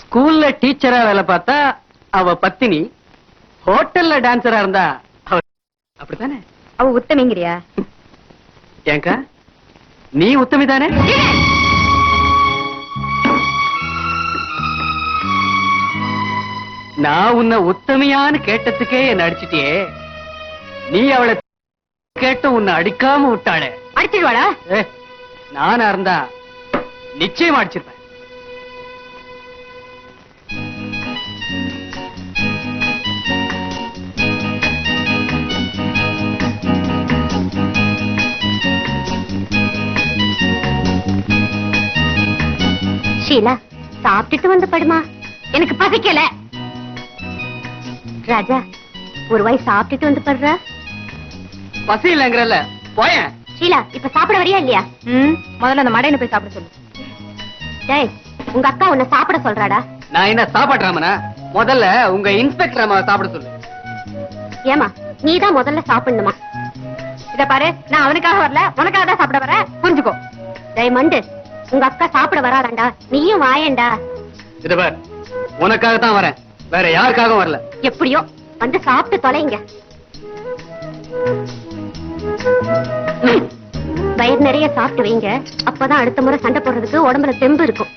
ஸ்கூல்ல டீச்சரா வேலை பார்த்தா அவ பத்தினி, ஹோட்டல்ல டான்சரா இருந்தா அவ அப்படித்தானே? அவ உத்தமிங்கிறியா? ஏங்கா, நீ உத்தமி தானே? நான் உன்னை உத்தமியான்னு கேட்டதுக்கே என்ன அடிச்சிட்டியே. நீ அவளை கேட்ட உன்னை அடிக்காம விட்டாளே. அடிச்சிடுவாளா? நானா இருந்தா நிச்சயம் அடிச்சிருப்பேன். ஷீலா, சாப்பிட்டுட்டு வந்து படுமா. எனக்கு பசிக்கல. ராஜா, ஒரு வாய் சாப்பிட்டுட்டு வந்து படுற. பசி இல்லங்கறல்ல, போயேன். ஷீலா, இப்ப சாப்பிட வரியா இல்லையா? முதல்ல அந்த மடையனை போய் சாப்பிட சொல்லு. டேய், உங்க அக்கா உன்னை சாப்பிட சொல்றாடா. நான் என்ன சாப்பாடுறாமனா? முதல்ல உங்க இன்ஸ்பெக்டர் அம்மாவை சாப்பிட சொல்லு. ஏமா, நீதான் முதல்ல சாப்பிடணுமா? இத பாரு, நான் அவனுக்காக வரல, உனக்காக தான் சாப்பிட வர. புரிஞ்சுக்கோ. டேய் மண்டு, உங்க அக்கா சாப்பிட வராடா, நீயும் வாயேண்டா. இத பார், உனக்காக தான் வரேன், வேற யாருக்காகவும் வரல. எப்படியோ வந்து சாப்பிட்டு தொலைங்க. வயிறு நிறைய சாப்பிட்டு வைங்க, அப்பதான் அடுத்த முறை சண்டை போடுறதுக்கு உடம்புல தெம்பு இருக்கும்.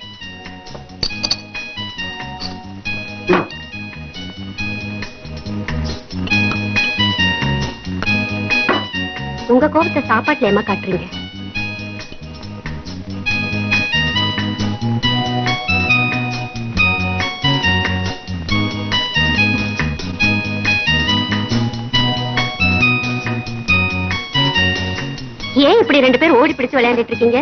உங்க கோபத்தை சாப்பாட்டுல ஏமா காட்டுறீங்க? ஏன் இப்படி ரெண்டு பேரும் ஓடி பிடிச்சு விளையாண்டுட்டு இருக்கீங்க?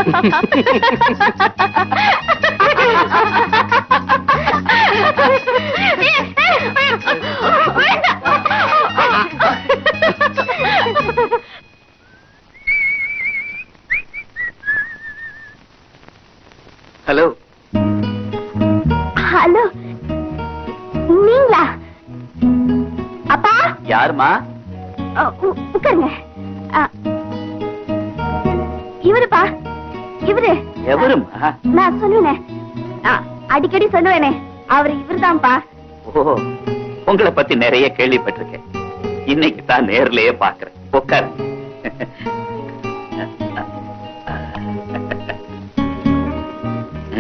ஹலோ ஹலோ, நீங்களா? அப்பா, யாருமா? உட்காருங்க. இவருப்பா, இவரு. எவருமா? நான் சொல்லுவேனே, அடிக்கடி சொல்லுவேனே, அவர் இவருதான்ப்பா. ஓ, உங்களை பத்தி நிறைய கேள்விப்பட்டிருக்கேன். இன்னைக்கு தான் நேர்லயே பாக்குறேன். உட்காரு.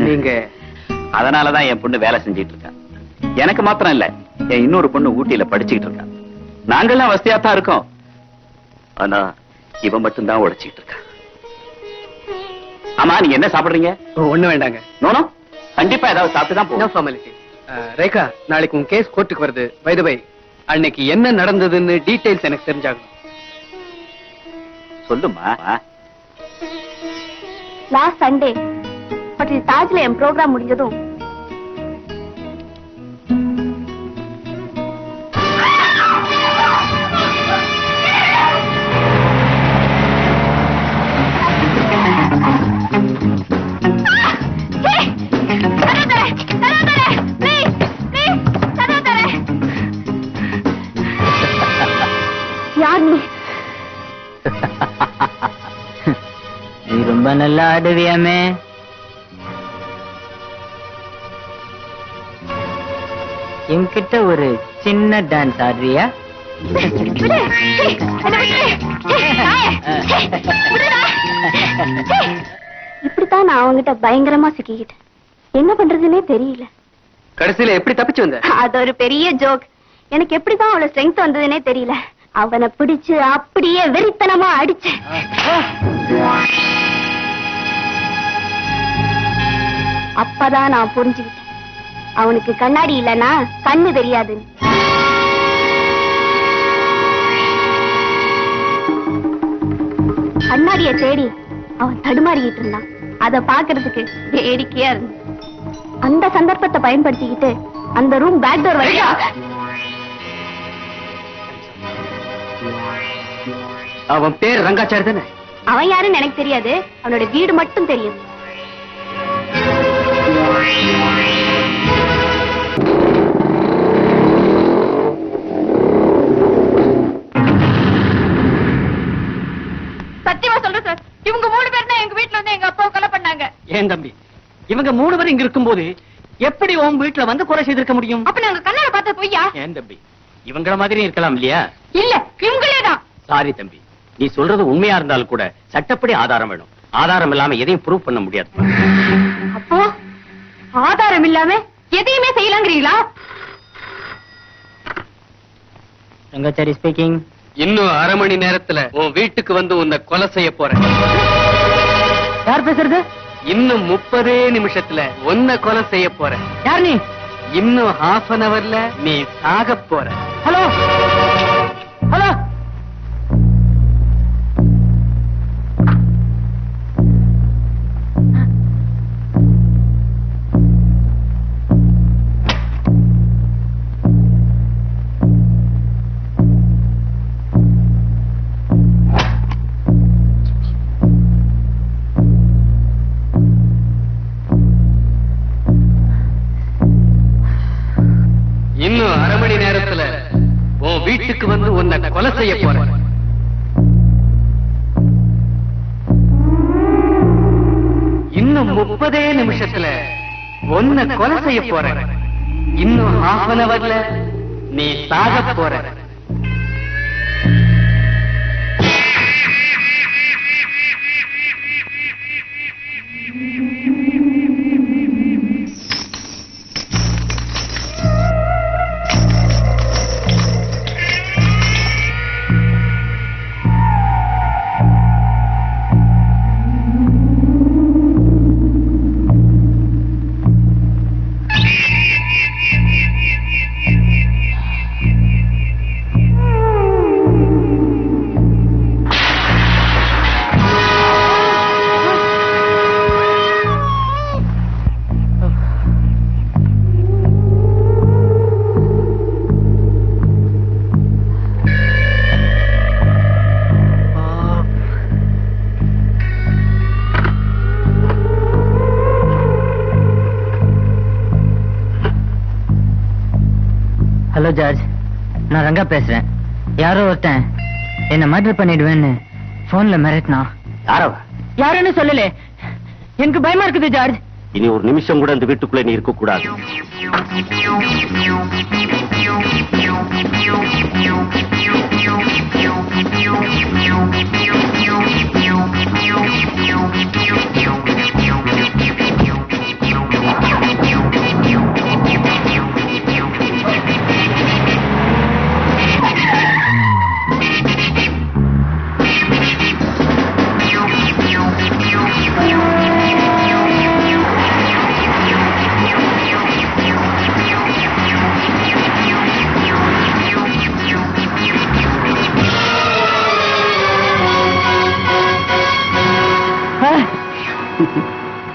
நீங்க அதனாலதான் என் பொண்ணு வேலை செஞ்சிட்டு இருக்கா. எனக்கு மாத்திரம் இல்ல, என் இன்னொரு பொண்ணு ஊட்டியில படிச்சுட்டு இருக்கா. நாங்கெல்லாம் வசதியா தான் இருக்கோம். ஆனா இவன் மட்டும்தான் உழைச்சிட்டு இருக்கா. ஆமா, நீங்க என்ன சாப்பிடுறீங்க? ஒண்ணு வேண்டாங்க. நோனோ, கண்டிப்பா ஏதாவது சாப்பிட்டு தான் நோ போகணும். ஃபார்மாலிட்டி. ரேகா, நாளைக்கு உன் கேஸ் கோர்ட்டுக்கு வருது. பை தி வை, அன்னைக்கு என்ன நடந்ததுன்னு டீடைல்ஸ் எனக்கு தெரிஞ்சாகணும். சொல்லுமா. லாஸ்ட் சண்டே ஹோட்டல் தாஜ்ல என் ப்ரோக்ராம் முடிஞ்சதும் யார் நீ? நீ ரொம்ப நல்லா ஆடுவியாமே. என்கிட்ட ஒரு சின்ன டான்ஸ் ஆடுறியா? இப்படித்தான் நான் அவங்கிட்ட பயங்கரமா சிக்கிக்கிட்டேன். என்ன பண்றதுன்னே தெரியல. கடைசியில எப்படி தப்பிச்சு வந்த? அது ஒரு பெரிய ஜோக். எனக்கு எப்படிதான் அவ்வளவு ஸ்ட்ரென்த் வந்ததுன்னே தெரியல. அவனை பிடிச்சு அப்படியே வெறித்தனமா அடிச்சேன். அப்பதான் நான் புரிஞ்சுக்கிட்டேன், அவனுக்கு கண்ணாடி இல்லைன்னா கண்ணு தெரியாதுன்னு. கண்ணாடிய தேடி அவன் தடுமாறிக்கிட்டு இருந்தான். அத பாக்குறதுக்கு வேடிக்கையா இருந்து அந்த சந்தர்ப்பத்தை பயன்படுத்திக்கிட்டு அந்த ரூம் பேக் டோர் வரைக்கும். அவன் பேர் ரங்காச்சாரி தானே? அவன் யாருன்னு எனக்கு தெரியாது, அவனோட வீடு மட்டும் தெரியும். சத்தியமா சொல்றேன் சார், இவங்க 3 பேர் தான் எங்க வீட்டுல வந்து எங்க அப்பாவை கொலை பண்ணாங்க. ஏன் தம்பி, இவங்க 3 பேர் இங்க இருக்கும்போது எப்படி உன் வீட்டுல வந்து கொலை செய்திருக்க முடியும்? அப்ப நாங்க கண்ணால பார்த்த பொய்யா? ஏன் தம்பி, இவங்கள மாதிரி இருக்கலாம் இல்லையா? இல்ல, இவங்களேதான். சாரி தம்பி, நீ சொல்றது உண்மையா இருந்தாலும் கூட சட்டப்படி ஆதாரம் வேணும். ஆதாரம் இல்லாம எதையும் ப்ரூவ் பண்ண முடியாது. அப்போ ஆதாரம் இல்லாம எதையுமே செய்யலாங்கிறீங்களா? ரங்காச்சாரி ஸ்பீக்கிங். இன்னும் 1/2 மணி நேரத்துல உன் வீட்டுக்கு வந்து உன்னை கொலை செய்ய போறேன். யார் பேசுறது? இன்னும் 30 நிமிஷத்துல உன்னை கொலை செய்ய போறேன். யார் நீ? இன்னும் 1/2 an hourல நீ சாக போற. Hello hello. இன்னும் 1/2 மணி நேரத்துல உன் வீட்டுக்கு வந்து உன்னை கொலை செய்ய போறேன். இன்னும் 30 நிமிஷத்துல உன்னை கொலை செய்ய போறேன். இன்னும் 1/2 an hourல நீ சாக போற. ஹலோ ஜார்ஜ், நான் ரங்கா பேசுறேன். யாரோ ஒருத்தன் என்ன மர்டர் பண்ணிடுவேன்னு போன்ல மிரட்டினா. யாரவ? யாருன்னு சொல்லல. எனக்கு பயமா இருக்குது ஜார்ஜ். இனி ஒரு நிமிஷம் கூட இந்த வீட்டுக்குள்ள நீ இருக்க கூடாது.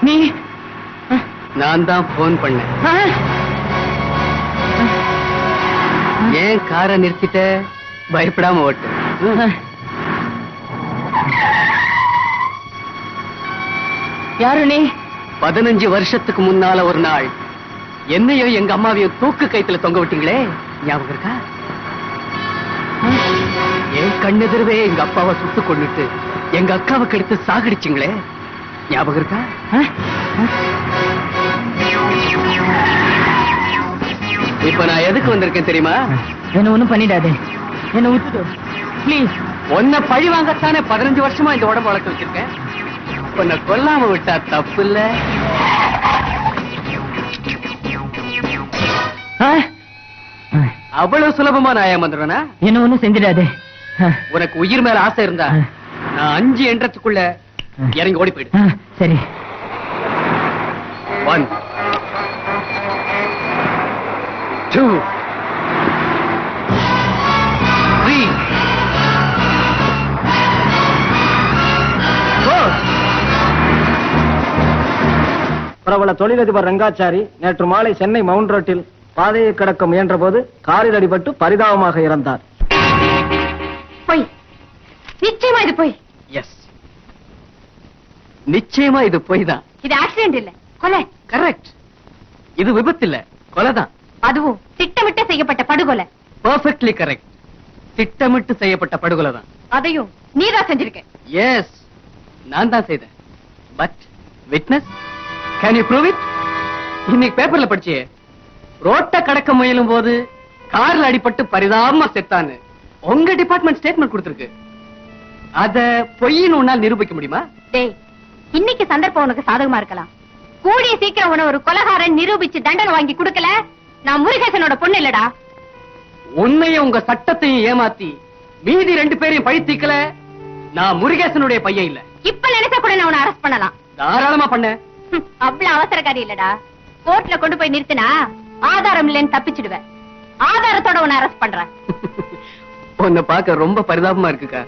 நீ நான் தான் போன் பண்ணேன். ஏன் காரை நிறுத்திட்ட? பயப்படாம ஓட்டு. யாரு நீ? 15 வருஷத்துக்கு முன்னால ஒரு நாள் என்னையும் எங்க அம்மாவையும் தூக்கு கைத்துல தொங்க விட்டீங்களே, ஞாபகம் இருக்கா? என் கண்ணெதிரவே எங்க அப்பாவை சுட்டு கொண்டுட்டு எங்க அக்காவை கெடுத்து சாகடிச்சிங்களே, ஞாபகம் இருக்கா? இப்ப நான் எதுக்கு வந்திருக்கேன் தெரியுமா? என்ன ஒண்ணும் பண்ணிடாதே, என்ன விட்டுடு ப்ளீஸ். உன்னை பழி வாங்கத்தானே 15 வருஷமா இந்த உடம்பு வளர்த்து வச்சிருக்கேன். உன்னை கொல்லாம விட்டா தப்பு இல்ல. அவ்வளவு சுலபமா நான் ஏமாந்துருவேனா? என்ன ஒண்ணும் செஞ்சிடாதே. உனக்கு உயிர் மேல ஆசை இருந்தா நான் 5 என்றதுக்குள்ள இறங்கி ஓடி போயிடு. சரி. 1 2 3 4. பிரபல தொழிலதிபர் ரங்காச்சாரி நேற்று மாலை சென்னை மவுண்ட் ரோட்டில் பாதையை கடக்க முயன்ற போது காரில் அடிபட்டு பரிதாபமாக இறந்தார். போய் நிச்சயமா இது போய். எஸ், நிச்சயமா இது பொய் தான். இது ஆக்சிடென்ட் இல்ல, கொலை. கரெக்ட். இது விபத்து இல்ல, கொலைதான். அதுவும் திட்டமிட்டு செய்யப்பட்ட படுகொலை. Perfectly correct. திட்டமிட்டு செய்யப்பட்ட படுகொலை தான். அதையும் நீதான் செஞ்சிருக்க. எஸ், நான் தான் செய்தேன். But witness, can you prove it? இன்னைக்கு பேப்பர்ல படிச்சே, ரோட்ட கடக்க முயலும் போது கார்ல அடிபட்டு பரிதாபமா செத்தான்னு உங்க டிபார்ட்மெண்ட் ஸ்டேட்மெண்ட் கொடுத்திருக்கு. அத பொய்ன்னு உன்னால் நிரூபிக்க முடியுமா? டேய், இன்னைக்கு சந்தர்ப்பம் உனக்கு சாதகமா இருக்கலாம். கூடிய சீக்கிரம் உன ஒரு கொலைகாரன் நிரூபிச்சு தண்டனை வாங்கி கொடுக்கல, நான் முருகேசனோட பொண்ணு இல்லடா. உன்னையும் உங்க சட்டத்தையும் ஏமாத்தி மீதி 2 பேரையும் பழி தீக்கல, நான் முருகேசனுடைய பையன் இல்ல. இப்ப நினைச்சா கூட நான் உன்னை அரெஸ்ட் பண்ணலாம். தாராளமா பண்ண. அவ்வளவு அவசரக்காரி இல்லடா. கோர்ட்ல கொண்டு போய் நிறுத்தினா ஆதாரம் இல்லைன்னு தப்பிச்சிடுவேன். ஆதாரத்தோட உன்னை அரெஸ்ட் பண்றேன். உன்னை பார்க்க ரொம்ப பரிதாபமா இருக்குக்கா.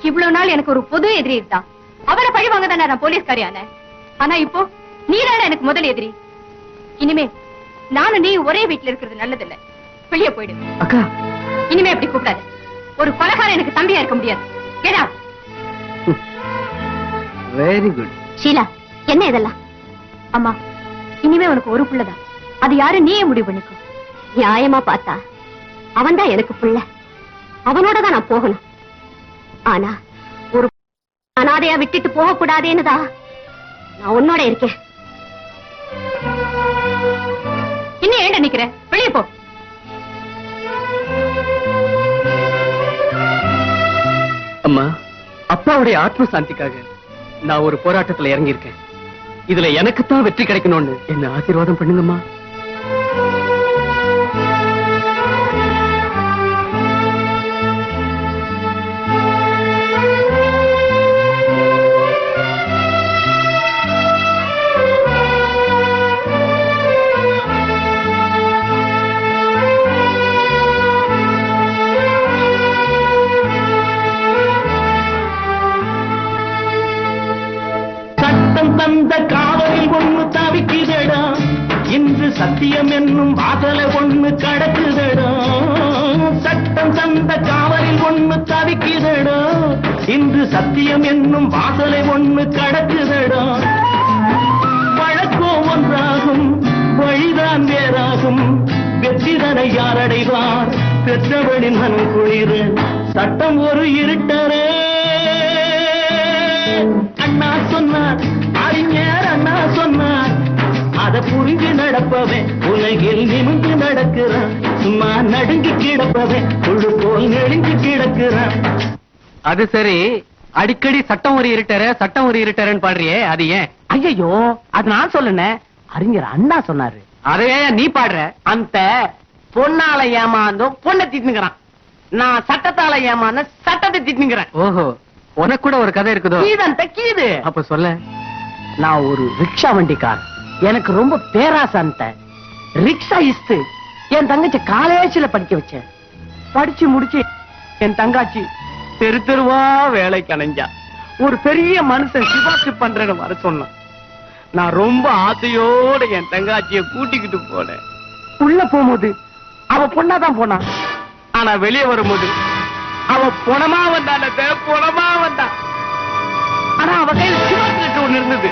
இவ்வளவு நாள் எனக்கு ஒரு பொது எதிரி இருந்தான். அவரை பழி வாங்க தானே நான் போலீஸ்காரியான. ஆனா இப்போ நீதான எனக்கு முதல் எதிரி. இனிமே நானும் நீ ஒரே வீட்டுல இருக்கிறது நல்லதில்ல. வெளியே போயிடு. அக்கா, இனிமே அப்படி கூப்பிடாது. ஒரு கொலைகாரன் எனக்கு தம்பியா இருக்க முடியாது. Get out. Very good. Sheela, என்ன இதெல்லாம்? அம்மா, இனிமே உனக்கு ஒரு புள்ளதான். அது யாரு நீயே முடிவு பண்ணிக்கோ. நியாயமா பார்த்தா அவன் தான் எனக்கு புள்ள. அவனோட தான் நான் போகணும். ஆனா ஒரு அனாதையா விட்டுட்டு போக கூடாதேன்னுதான் நான் உன்னோட இருக்கேன். இன்னும் ஏண்ட நிக்கிற? வெளியே போ. அம்மா, அப்பாவுடைய ஆத்ம சாந்திக்காக நான் ஒரு போராட்டத்துல இறங்கி இருக்கேன். இதுல எனக்குத்தான் வெற்றி கிடைக்கணும்னு என்ன ஆசீர்வாதம் பண்ணுங்கம்மா. தந்த காவலில் ஒண்ணு தவிக்குதடா, இன்று சத்தியம் என்னும் வாசலை ஒண்ணு கடக்குதடா. சட்டம் தந்த காவலில் ஒண்ணு தவிக்குதடா, இன்று சத்தியம் என்னும் வாசலை ஒண்ணு கடக்குதடா. வழக்கோ ஒன்றாகும், வழிதான் வேறாகும், வெற்றிதனை யாரடைவார் பெற்றவளின் மனம் குளிர சட்டம் ஒரு இருட்டரே அண்ணா சொன்னார் அறிஞர் அண்ணா சொன்னார் அத புரிஞ்சு நடப்பவன் உலகில் நிமிந்து நடக்கிறான் சும்மா நடுங்கி கிடப்பவன் புழு போல் நெடுங்கி கிடக்கிறான். அது சரி, அடிக்கடி சட்டம் ஒரு இருட்டறன்னு பாடுறியே, அது ஏன்? ஐயோ, அது நான் சொல்லுனேன், அறிஞர் அண்ணா சொன்னாரு. அதையே நீ பாடுற? அந்த பொண்ணால ஏமாந்தோம் பொண்ணை திட்டுங்கிறான், நான் சட்டத்தால ஏமாந்த சட்டத்தை திட்டுங்கிறேன். ஓஹோ, உனக்கு கூட ஒரு கதை இருக்குதோ? கீது அப்ப சொல்ல. நான் ஒரு ரிக்ஷா வண்டிக்கார், எனக்கு ரொம்ப பேராசை. அந்த ரிக்ஷா இஸ்து என் தங்கச்சி காலேஜ்ல படிக்க வச்சேன். படிச்சு முடிச்சு என் தங்காச்சி தெரு தெருவா வேலைக்கு அணைஞ்சா. ஒரு பெரிய மனுஷன் சிபாரிசு பண்றேன்னு வர சொன்னான். நான் ரொம்ப ஆசையோட என் தங்காச்சிய கூட்டிக்கிட்டு போனேன். உள்ள போகும்போது அவ பொண்ணாதான் போனா, ஆனா வெளியே வரும்போது அவ பொணமா வந்தான, பொணமா வந்தா. ஆனா அவ கையில சிபாரிசு லெட்டர் ஒண்ணு இருந்தது.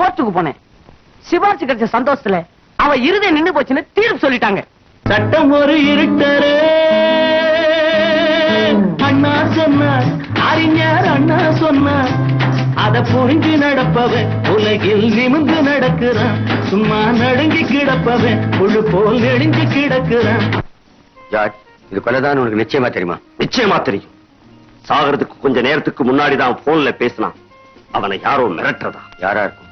கோர்ட்டுக்கு போனேன். சிபாரிசு கிடைச்ச சந்தோஷத்துல அவ இருதயம் நின்னு போச்சுன்னு தீர்ப்பு சொல்லிட்டாங்க. சட்டம் ஒரு இருட்டரே அண்ணா சொன்னார் அறிஞர் அண்ணா சொன்னார் அத புரிஞ்சு நடப்பவன் உலகில் நிமிந்து நடக்கிறான் சும்மா நடுங்கி கிடப்பவன் புழு போல் நெடுங்கி கிடக்கிறான். ஜார்ஜ், இது கொலைதான் உனக்கு நிச்சயமா தெரியுமா? நிச்சயமா தெரியும். சாகிறதுக்கு கொஞ்ச நேரத்துக்கு முன்னாடிதான் போன்ல பேசினான். அவனை யாரோ மிரட்டுறதா? யாரா இருக்கும்?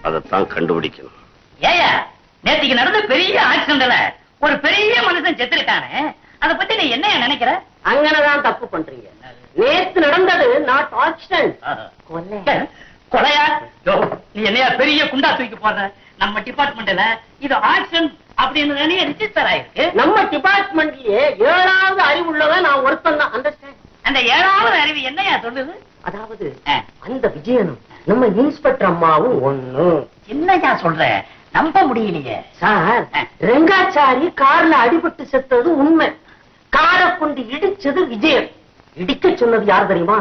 அதைத்தான் கண்டுபிடிக்கணும். ஏயா, நேற்றுக்கு நடந்த பெரிய ஆக்சிடென்ட்ல ஒரு பெரிய மனுஷன் செத்துருக்கானே, அத பத்தி நீ என்ன நினைக்கிற? அங்கனதான் தப்பு பண்றீங்க. நேத்து நடந்தது நாட் ஆக்சிடென்ட், கொலையா? நீ என்னையா பெரிய குண்டா தூக்கி போடுற? நம்ம டிபார்ட்மெண்ட்ல இது ஆக்சிடென்ட் அப்படின்னு தானே ரிஜிஸ்டர் ஆயிருக்கு. நம்ம டிபார்ட்மெண்ட்லயே 7வது அறிவுள்ளவன் நான் ஒருத்தன் தான். அண்டர்ஸ்டாண்ட்? அந்த 7வது அறிவு என்னையா சொல்லுது? அதாவது அந்த விஜயனும் நம்ம இன்ஸ்பெக்டர் அம்மாவும் ஒண்ணு. என்னையா சொல்ற? நம்ப முடியலையே சார். ரெங்காச்சாரி கார்ல அடிபட்டு செத்தது உண்மை. காரை கொண்டு இடிச்சது விஜயன். இடிக்க சொன்னது யார் தெரியுமா?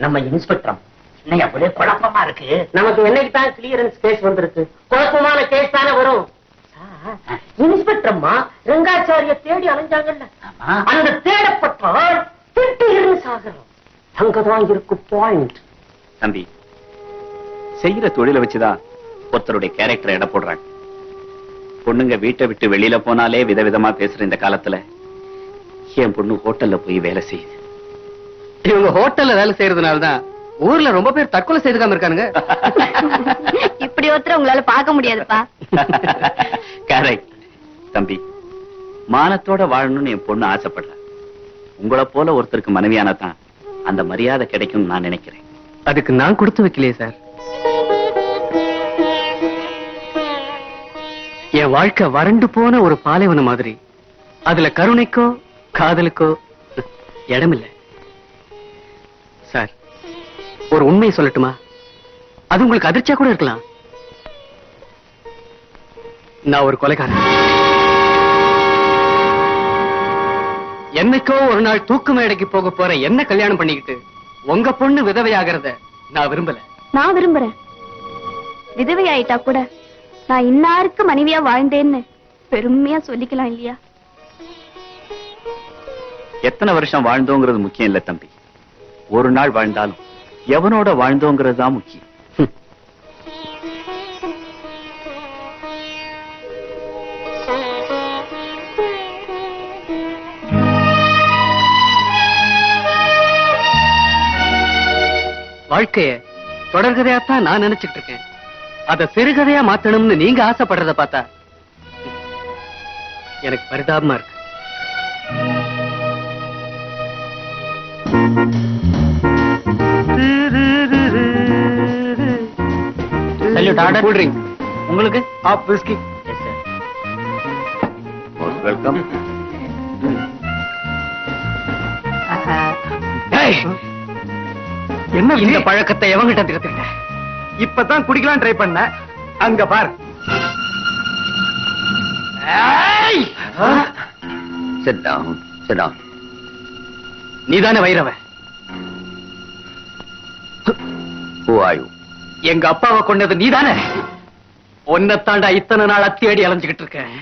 நம்ம இன்ஸ்பெக்டர். என்னையா ஒரே குழப்பமா இருக்கு. நமக்கு என்னைக்கு தான் கிளியரன்ஸ் கேஸ் வந்திருக்கு? குழப்பமான கேஸ் தானே வரும். இன்ஸ்பெக்டர் அம்மா ரெங்காச்சாரிய தேடி அலைஞ்சாங்கல்ல, அந்த தேடப்பட்டால் திட்டிருந்து சாகரம். அங்கதான் இருக்கு பாயிண்ட். தம்பி, செய்யற தொழிலை வச்சுதான் ஒருத்தருடைய கேரக்டர் எடை போடுறாங்க. பொண்ணுங்க வீட்டை விட்டு வெளியில போனாலே விதவிதமா பேசுற இந்த காலத்துல என் பொண்ணு ஹோட்டல்ல போய் வேலை செய்யுது. இவங்க ஹோட்டல்ல வேலை செய்யறதுனாலதான் ஊர்ல ரொம்ப பேர் தற்கொலை செய்துக்காம இருக்கானுங்க. இப்படி ஒருத்தர் உங்களால பார்க்க முடியாதுப்பா. கரெக்ட். தம்பி, மானத்தோட வாழணும்னு என் பொண்ணு ஆசைப்படுற. உங்களை போல ஒருத்தருக்கு மனைவியானதான் அந்த மரியாதை கிடைக்கும் நான் நினைக்கிறேன். அதுக்கு நான் கொடுத்து வைக்கலையே சார். என் வாழ்க்கை வறண்டு போன ஒரு பாலைவனம் மாதிரி. அதுல கருணைக்கோ காதலுக்கோ இடமில்ல சார். ஒரு உண்மையை சொல்லட்டுமா? அது உங்களுக்கு அதிர்ச்சியா கூட இருக்கலாம். நான் ஒரு கொலைகாரன். என்னைக்கோ ஒரு நாள் தூக்கு மேடைக்கு போக போற என்ன கல்யாணம் பண்ணிக்கிட்டு உங்க பொண்ணு விதவையாகிறத நான் விரும்பல. நான் விரும்புறேன். விதவை ஆயிட்டா கூட நான் இன்னாருக்கு மனைவியா வாழ்ந்தேன்னு பெருமையா சொல்லிக்கலாம் இல்லையா? எத்தனை வருஷம் வாழ்ந்தோங்கிறது முக்கியம் இல்ல தம்பி. ஒரு நாள் வாழ்ந்தாலும் எவனோட வாழ்ந்தோங்கிறது தான் முக்கியம். வாழ்க்கைய தொடர்கதையாத்தான் நான் நினைச்சுட்டு இருக்கேன். அத சிறுகதையா மாத்தணும்னு நீங்க ஆசைப்படுறத பார்த்தா எனக்கு பரிதாபமா இருக்கு. கூல் ட்ரிங்க் உங்களுக்கு. Half whisky. வெல்கம். என்ன இந்த பழக்கத்தை எவங்கிட்ட கத்துக்கிட்ட? இப்பதான் குடிக்கலாம் ட்ரை பண்ண. அங்க பார். Sit down. Sit down. நீதானே வைரவன்? Who are you? எங்க அப்பாவை கொண்டது நீதானே? ஒன்னத்தாண்டா இத்தனை நாள் தேடி அலைஞ்சுகிட்டு இருக்கேன்.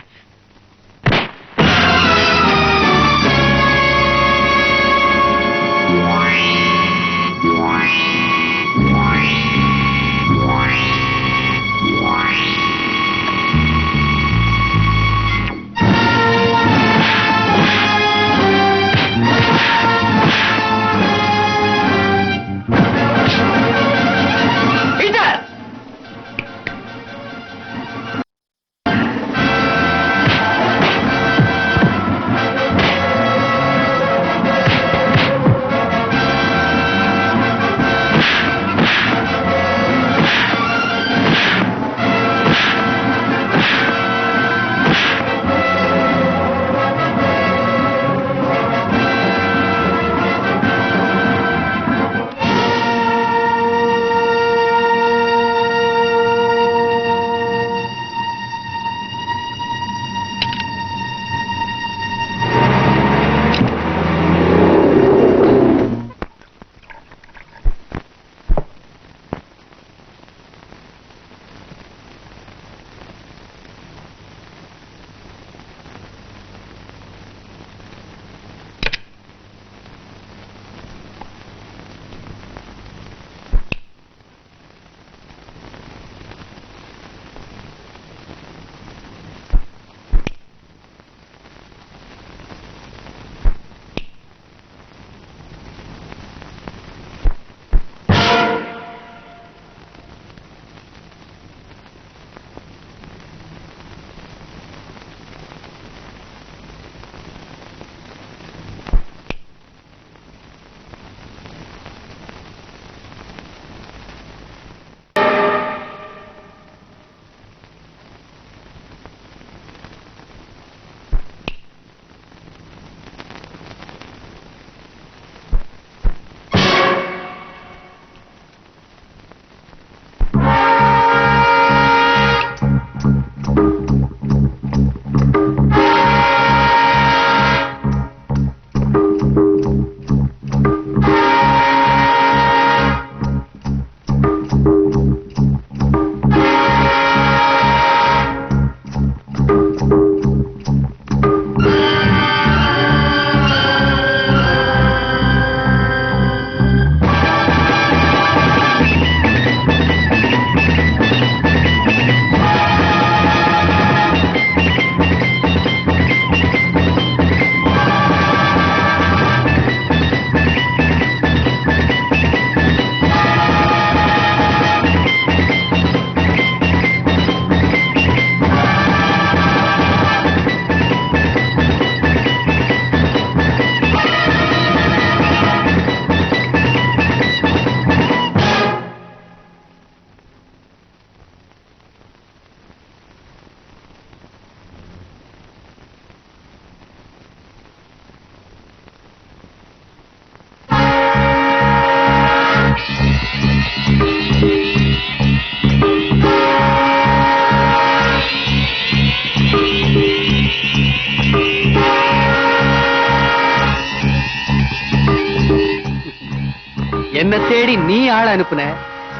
என்ன தேடி நீ ஆள அனுப்புன,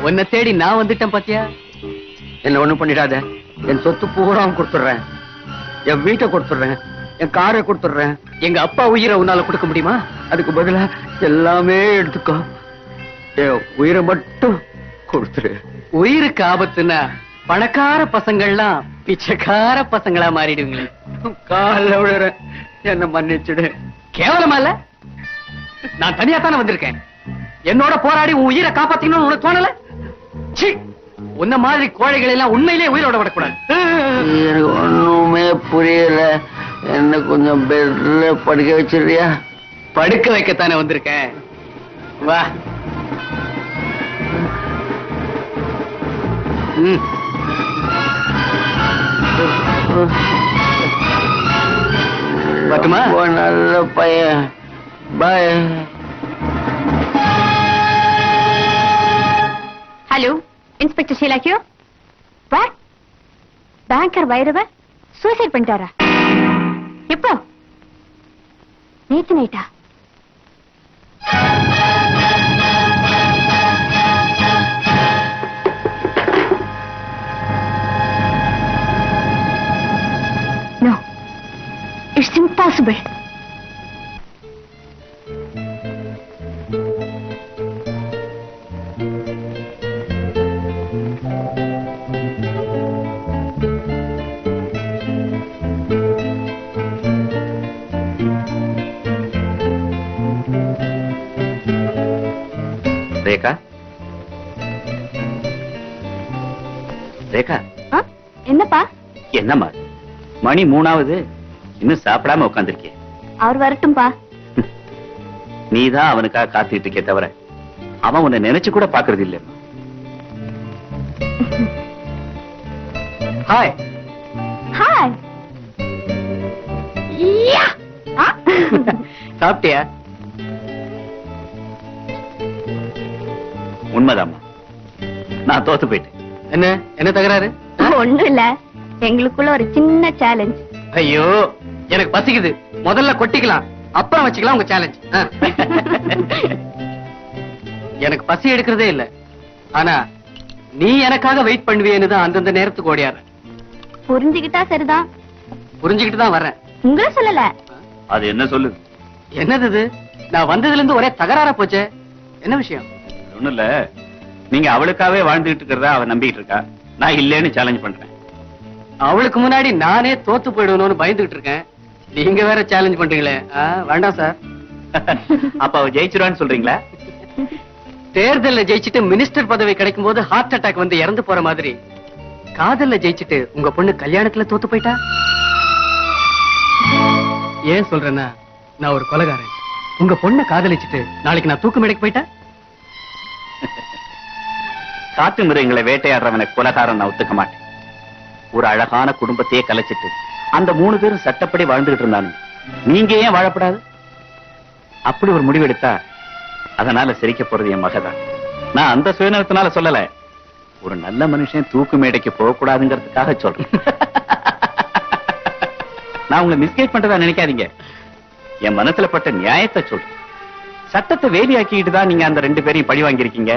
உன்னை தேடி நான் வந்துட்டேன் பாத்தியா? என்ன ஒண்ணும் பண்ணிடாத. என் சொத்து பூரா கொடுத்துடுறேன், என் வீட்டை கொடுத்துடுறேன், என் காரை கொடுத்துடுறேன். எங்க அப்பா உயிரை உன்னால கொடுக்க முடியுமா? அதுக்கு பதிலா எல்லாமே எடுத்துக்கோ, என் உயிரை மட்டும் கொடுத்துரு. உயிருக்கு ஆபத்துன்னா பணக்கார பசங்கள்லாம் பிச்சைக்கார பசங்களா மாறிடுவீங்களே. காலைல விழுற, என்ன மன்னிச்சுடு. கேவலமா இல்ல? நான் தனியா தானே வந்திருக்கேன். என்னோட போராடி உன் உயிரை காப்பாத்தீங்கன்னு உனக்கு தோணல? சீ, உன்ன மாதிரி கோழைகளை எல்லாம் உண்மையிலே உயிரோட விடக்கூடாது. எனக்கு ஒண்ணுமே புரியல. என்ன கொஞ்சம் பெட்ல படுக்க வச்சிருக்கியா? படுக்க வைக்கத்தானே வந்திருக்கேன். வா. வரட்டுமா? நல்ல பையன். பாய். ஹலோ, இன்ஸ்பெக்டர் ஷீலா கியோ? வாட்? பேங்கர் வைரவ சூசைட் பண்ணிட்டாரா? எப்போ? நேத்து நைட்டா? No, it's impossible. Rekha, Rekha, என்னப்பா? என்னம்மா மணி 3ஆவது, இன்னும் சாப்பிடாம உட்காந்துருக்கே. அவர் வரட்டும்பா. நீதான் அவனுக்காக காத்துட்டு இருக்கே தவிர அவன் உன்னை நினைச்சு கூட பாக்குறது இல்ல. ஹாய். ஹாய். சாப்பிட்டியா? உண்மைதாம்மா, நான் தோத்து போயிட்டேன். என்ன என்ன தகராறு? ஒண்ணும் இல்ல, எங்களுக்குள்ள ஒரு சின்ன சேலஞ்ச். ஐயோ, எனக்கு பசிக்குது. முதல்ல கொட்டிக்கலாம், அப்புறம் வச்சுக்கலாம் உங்க சேலஞ்ச். எனக்கு பசி எடுக்கிறதே இல்ல, ஆனா நீ எனக்காக வெயிட் பண்ணுவியன்னு தான் அந்தந்த நேரத்துக்கு ஓடியாரு. புரிஞ்சுக்கிட்டா சரிதான். புரிஞ்சுக்கிட்டு தான் வர்றேன். உங்களை சொல்லல. அது என்ன சொல்லுது? என்னது இது? நான் வந்ததுல இருந்து ஒரே தகராறா போச்சே. என்ன விஷயம்? ஒண்ணும் இல்ல, நீங்க அவளுக்காகவே வாழ்ந்துட்டு இருக்கிறதா அவ நம்பிட்டு இருக்கா. நான் இல்லேன்னு சேலஞ்ச் பண்றேன். அவளுக்கு முன்னாடி நானே தோத்து போயிடணும்னு பயந்துகிட்டு இருக்கேன். நீங்க வேற சேலஞ்ச் பண்றீங்களே. வேண்டாம் சார். அப்ப அவ ஜெயிச்சிருவான்னு சொல்றீங்களா? தேர்தல்ல ஜெயிச்சுட்டு மினிஸ்டர் பதவி கிடைக்கும் போது ஹார்ட் அட்டாக் வந்து இறந்து போற மாதிரி காதல்ல ஜெயிச்சுட்டு உங்க பொண்ணு கல்யாணத்துல தோத்து போயிட்டா? ஏன் சொல்றேன்னா, நான் ஒரு கொலைகாரன். உங்க பொண்ணை காதலிச்சுட்டு நாளைக்கு நான் தூக்கு மேடைக்கு போயிட்டா? காட்டு மிருகங்களை வேட்டையாடுறவனை கொலைகாரன் நான் ஒத்துக்க மாட்டேன். ஒரு அழகான குடும்பத்தையே கலைச்சிட்டு அந்த 3 பேரும் சட்டப்படி வாழ்ந்துகிட்டு இருந்தானு நீங்க ஏன் வாழப்படாது? அப்படி ஒரு முடிவு எடுத்தா அதனால சிரிக்க போறது என் மகதான். நான் அந்த சுயநலத்தினால சொல்லல, ஒரு நல்ல மனுஷன் தூக்கு மேடைக்கு போக கூடாதுங்கிறதுக்காக சொல்றேன். நான் உங்களை மிஸ்கைட் பண்றதா நினைக்காதீங்க. என் மனசுல பட்ட நியாயத்தை சொல்றேன். சட்டத்தை வேலியாக்கிட்டு தான் நீங்க அந்த 2 பேரையும் பழி வாங்கியிருக்கீங்க.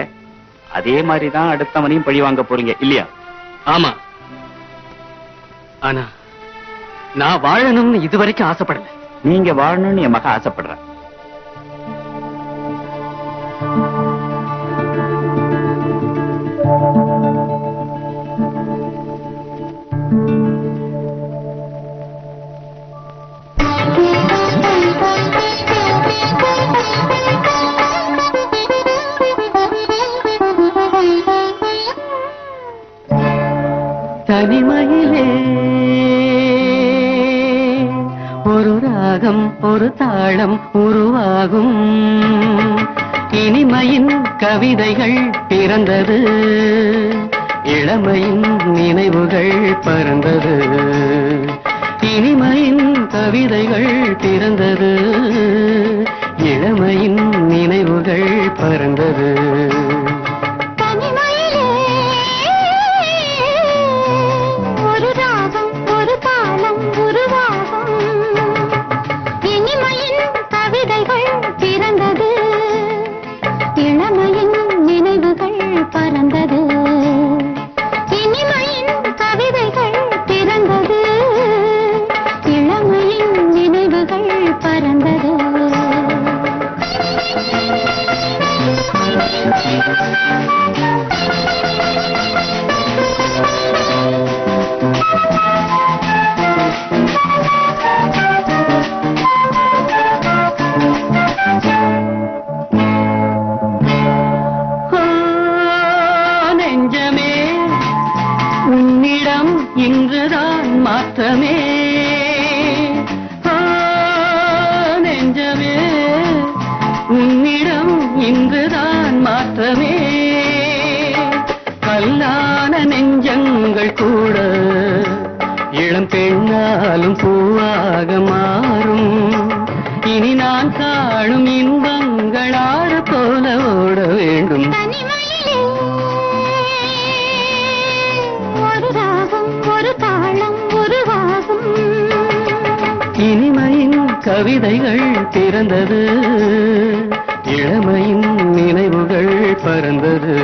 அதே மாதிரிதான் அடுத்தவனையும் பழி வாங்க போறீங்க இல்லையா? ஆமா, ஆனா நான் வாழணும்னு இதுவரைக்கும் ஆசைப்படல. நீங்க வாழணும்னு என் மகன் ஆசைப்படுறேன். தனிமையிலே ஒரு ராகம் ஒரு தாளம் உருவாகும். இனிமையின் கவிதைகள் பிறந்தது, இளமையின் நினைவுகள் பறந்தது. இனிமையின் கவிதைகள் பிறந்தது, இளமையின் நினைவுகள் பறந்தது. ஒரு ராகம் ஒரு தாளம் உருவாகும். இனிமையின் கவிதைகள் பிறந்தது, இளமையின் நினைவாக மாறும். இனி நான் காணும் இன்பங்களாறு போல ஓட வேண்டும். தனிமையிலே ஒரு ராகம் ஒரு தாளம் உருவாகும். இனிமையின் கவிதைகள் பிறந்தது, இளமையின் நினைவுகள் பறந்தது.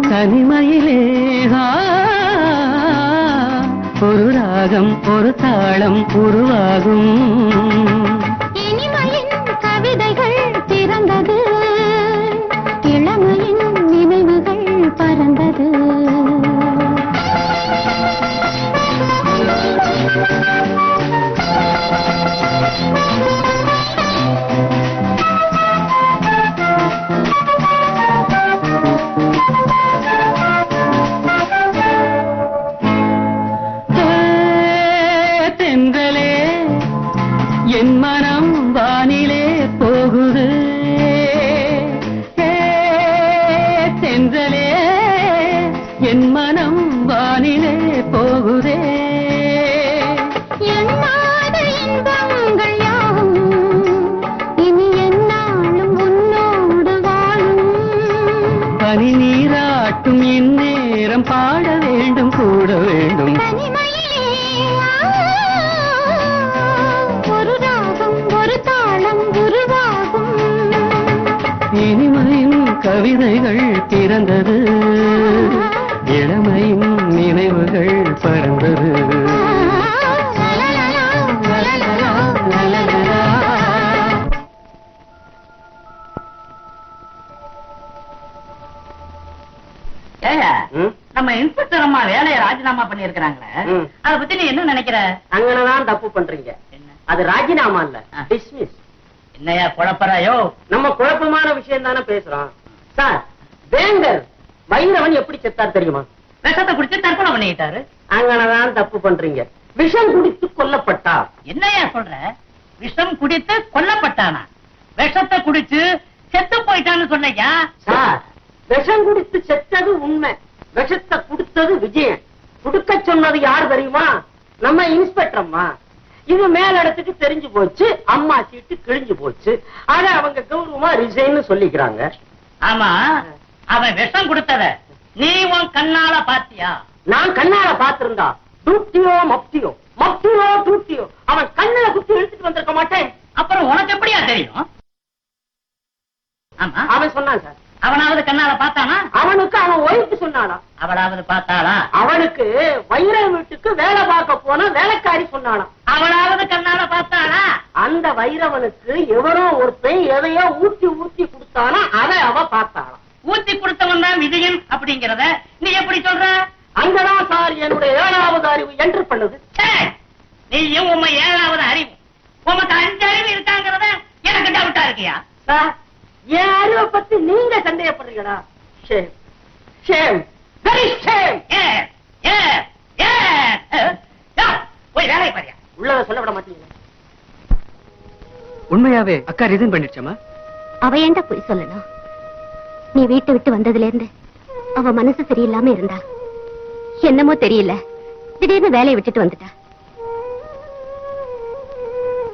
தனிமையிலே ஒரு ராகம் ஒரு தாளம் உருவாகும். இனிமையின் கவிதைகள் பிறந்தது, இளமையின் நினைவுகள் பறந்தது. தென்றலே என் மனம் வானிலே போகுது. தென்றலே என் மனம் வானிலே போகுதே. எண்ணாத இன்பங்கள் யாவும் இனி எந்நாளும் உன்னோடு வாழும். பனி நீராட்டும் இந்நேரம் பாட வேண்டும் கூட வேண்டும். தனிமையிலே ஒரு ராகம் ஒரு தாளம் உருவாகும். இனிமையின் கவிதைகள் பிறந்தது, இளமையின் நினைவுகள் பறந்தது. ஏயா நம்ம இன்ஸ்பெக்டர் அம்மா வேலையை ராஜினாமா பண்ணி இருக்கிறாங்களே, அத பத்தி நீ என்ன நினைக்கிற? அங்கனதான் தப்பு பண்றீங்க. அது ராஜினாமா இல்ல, டிஸ்மிஸ். என்னையா குழப்பறாயோ? நம்ம குழப்பமான விஷயம் தானே பேசுறோம். சார், வேங்கர் வைரவன் எப்படி செத்தார் தெரியுமா? விஷத்தை குடிச்சு தற்கொலை பண்ணிக்கிட்டாரு. அங்கனதான் தப்பு பண்றீங்க. விஷம் குடித்து கொல்லப்பட்டா. என்னையா சொல்ற? விஷம் குடித்து கொல்லப்பட்டானா? விஷத்தை குடிச்சு செத்து போயிட்டான்னு சொன்னையா? சார், விஷம் குடித்து செத்தது உண்மை, விஷத்தை கொடுத்தது விஜயன். குடுக்க சொன்னது யார் தெரியுமா? நம்ம இன்ஸ்பெக்டர் அம்மா. இது மேலிடத்துக்கு தெரிஞ்சு போச்சு, அம்மா சீட்டு கிழிஞ்சு போச்சு. ஆனா அவங்க கௌரவமா ரிசைன்னு சொல்லிக்கிறாங்க. ஆமா, அவன் விஷம் கொடுத்தத நீ உன் கண்ணால பாத்தியா? நான் கண்ணால பாத்திருந்தா டூட்டியோ மப்தியோ மப்தியோ டூட்டியோ அவன் கண்ணுல குத்தி இழுத்துட்டு வந்திருக்க மாட்டேன். அப்புறம் உனக்கு எப்படியா தெரியும்? ஆமா, அவன் சொன்னான் சார். அவனாவது கண்ணால பார்த்தானா? அவனுக்கு அவன் ஒய்ஃப் சொன்னானா? அவளாவது பார்த்தாளா? அவனுக்கு வைர வீட்டுக்கு வேலை பார்க்க போன வேலைக்காரி சொன்னானா? அவளாவது கண்ணால பார்த்தாளா? அந்த வைரவனுக்கு எவரோ ஒருத்தன் எதையோ ஊத்தி ஊத்தி கொடுத்தானா, அதை அவ பார்த்தாளாம். ஊத்தி கொடுத்தவன் தான் விஜயன் அப்படிங்கறத நீ எப்படி சொல்ற? அங்கதான் சார் என்னுடைய 7வது அறிவு என்ட்ரு பண்ணுது. நீயும் உண்மை 7வது அறிவு, உமக்கு 5 அறிவு இருக்காங்கிறத எனக்கு டவுட்டா இருக்கியா? சார், என் அறிவை பத்தி நீங்க சந்தேகப்படுறீங்களா? Shame, shame, very shame. போய் வேலை பாரியா. உள்ளத சொல்ல விட மாட்டீங்க. உண்மையாவே அக்கா ரிசைன் பண்ணிடுச்சமா? அவ ஏன்டா போய் சொல்லணும்? நீ வீட்டை விட்டு வந்ததுல இருந்து அவ மனசு சரியில்லாம இருந்தா. என்னமோ தெரியல, திடீர்னு வேலையை விட்டுட்டு வந்துட்டா.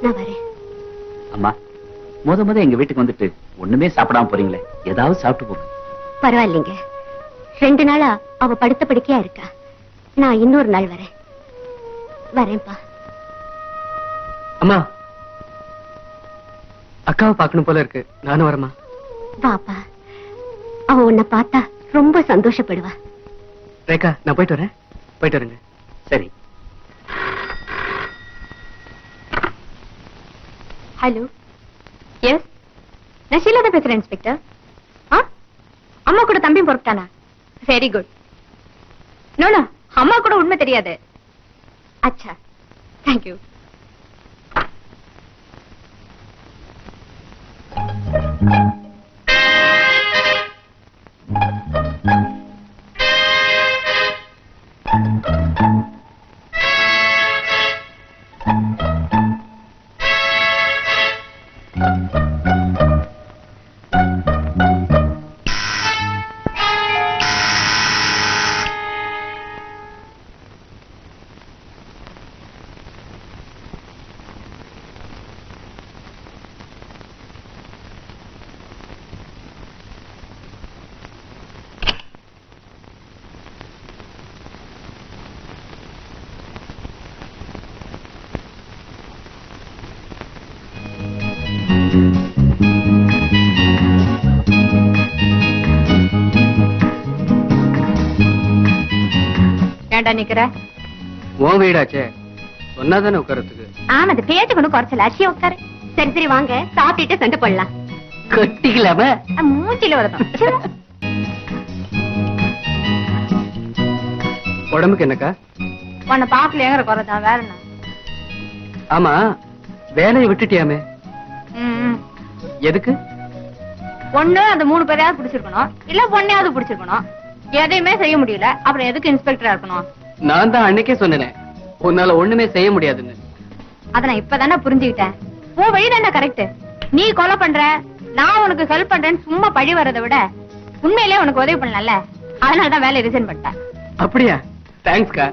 நான் வரேன். அம்மா, முத எங்க வீட்டுக்கு வந்துட்டு ஒண்ணுமே சாப்பிடாம போறீங்களே, ஏதாவது சாப்பிட்டு போங்க. பரவாயில்லைங்க, 2 நாளா அவ படுத்த படுக்கையா இருக்கா. நான் இன்னொரு நாள் வரேன். வரேன்ப்பா. அம்மா, அக்காவை பார்க்கணும் போல இருக்கு. நானும் வரமா? பாப்பா, அவ உன்னை பார்த்தா ரொம்ப சந்தோஷப்படுவா. ரேகா, நான் போயிட்டு வரேன். போயிட்டு வரேங்க. சரி. ஹலோ, எஸ், நான் ஷீலா தான் பேசுறேன் இன்ஸ்பெக்டர். அம்மா கூட தம்பி பொறுத்தானா? Very good. நோ, அம்மா கூட உண்மை தெரியாது. அச்சா, தேங்க்யூ. ஏன்டா நிக்கிற? உன் வீடாச்சே, சொன்னாதானே உட்காரத்துக்கு. ஆமா, அது பேச்சு கொண்டு குறைச்சல. அச்சியா உட்காரு. சரி சரி, வாங்க சாப்பிட்டுட்டு சண்டை போடலாம். கட்டிக்கலாம? மூச்சில வரதும். உடம்புக்கு என்னக்கா? உன்னை பாக்கலையேங்கிற குறைதான், வேற என்ன? ஆமா, வேலையை விட்டுட்டியாமே? எதுக்கு? ஒண்ணு அந்த 3 பேரையாவது பிடிச்சிருக்கணும், இல்ல பொண்ணையாவது பிடிச்சிருக்கணும். எதையுமே செய்ய முடியல, அப்புறம் எதுக்கு இன்ஸ்பெக்டரா இருக்கணும்? நான் தான் அன்னைக்கே சொன்னேன், உன்னால ஒண்ணுமே செய்ய முடியாதுன்னு. அத நான் இப்பதானே புரிஞ்சுக்கிட்டேன். உன் வழிதானே கரெக்ட். நீ கொலை பண்ற, நான் உனக்கு ஹெல்ப் பண்றேன்னு சும்மா பழி வர்றதை விட உண்மையிலேயே உனக்கு உதவி பண்ணல. அதனாலதான் வேலையை ரிசைன் பண்ணிட்டேன். அப்படியா? தேங்க்ஸ்க்கா.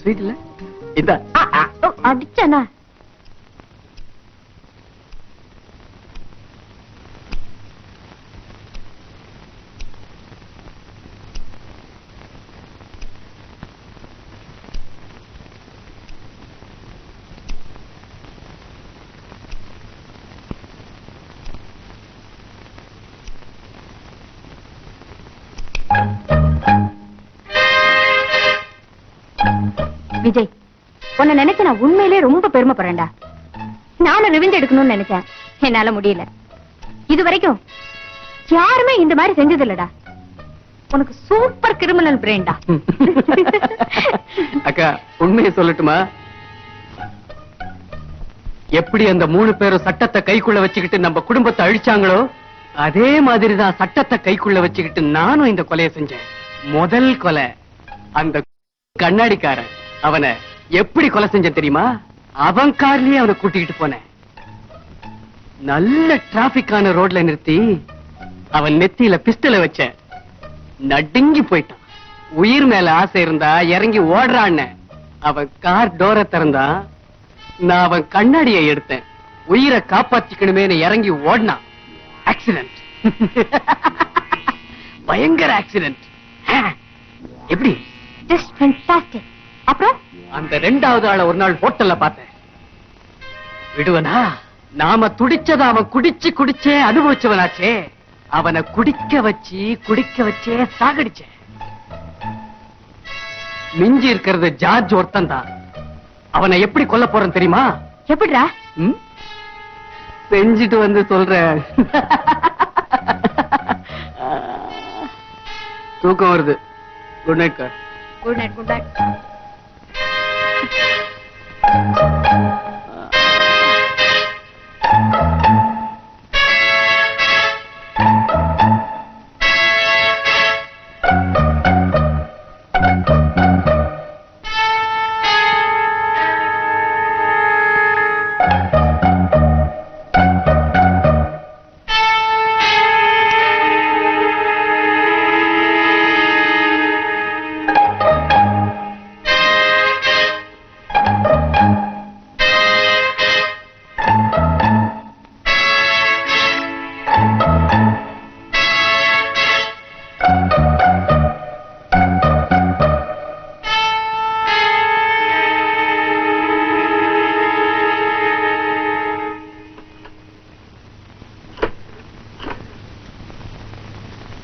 ஸ்வீட் இல்ல? இதா அடிச்சனா? விஜய், உன்னை நினைச்சு நான் உண்மையிலே ரொம்ப பெருமைப்படுறேன்டா. நானும் ரிவெஞ்ச் எடுக்கணும்னு நினைச்சேன், என்னால முடியல. இது வரைக்கும் யாருமே இந்த மாதிரி செஞ்சது இல்லடா. உனக்கு சூப்பர் கிரிமினல் பிரெயின்டா. அக்கா, உண்மையை சொல்லட்டுமா? எப்படி அந்த 3 பேரும் சட்டத்தை கைக்குள்ள வச்சுக்கிட்டு நம்ம குடும்பத்தை அழிச்சாங்களோ, அதே மாதிரிதான் சட்டத்தை கைக்குள்ள வச்சுக்கிட்டு நானும் இந்த கொலையை செஞ்சேன். முதல் கொலை அந்த கண்ணாடிக்காரன். அவனை எப்படி கொலை செஞ்ச தெரியுமா? அவன் கார்லயே அவனை கூட்டிக்கிட்டு போனேன். நல்ல டிராபிக்கான ரோட்ல நிறுத்தி அவன் நெத்தியில பிஸ்டலை வச்ச. நடுங்கி போயிட்டான். உயிர் மேல ஆசை இருந்தா இறங்கி ஓடுறான்னு. அவன் கார் டோரை திறந்தான். நான் அவன் கண்ணாடியை எடுத்தேன். உயிரை காப்பாத்திக்கணுமே இறங்கி ஓடினான். ஆக்சிடென்ட். பயங்கர ஆக்சிடென்ட். எப்படி? Just fantastic. அப்புறம் அந்த 2வது ஆளை ஒரு நாள் ஹோட்டல்ல பார்த்தேன். விடுவனா? நாம துடிச்சத அவன் குடிச்சே அனுபவிச்சவனாச்சே. அவனை குடிக்க வச்சே சாகடிச்ச. மிஞ்சி இருக்கிறது ஜார்ஜ் ஒருத்தன் தான். அவனை எப்படி கொல்ல போறேன் தெரியுமா? எப்படிடா? செஞ்சிட்டு வந்து சொல்றேன். தூக்கம் வருது. Good night. Good night. Good night.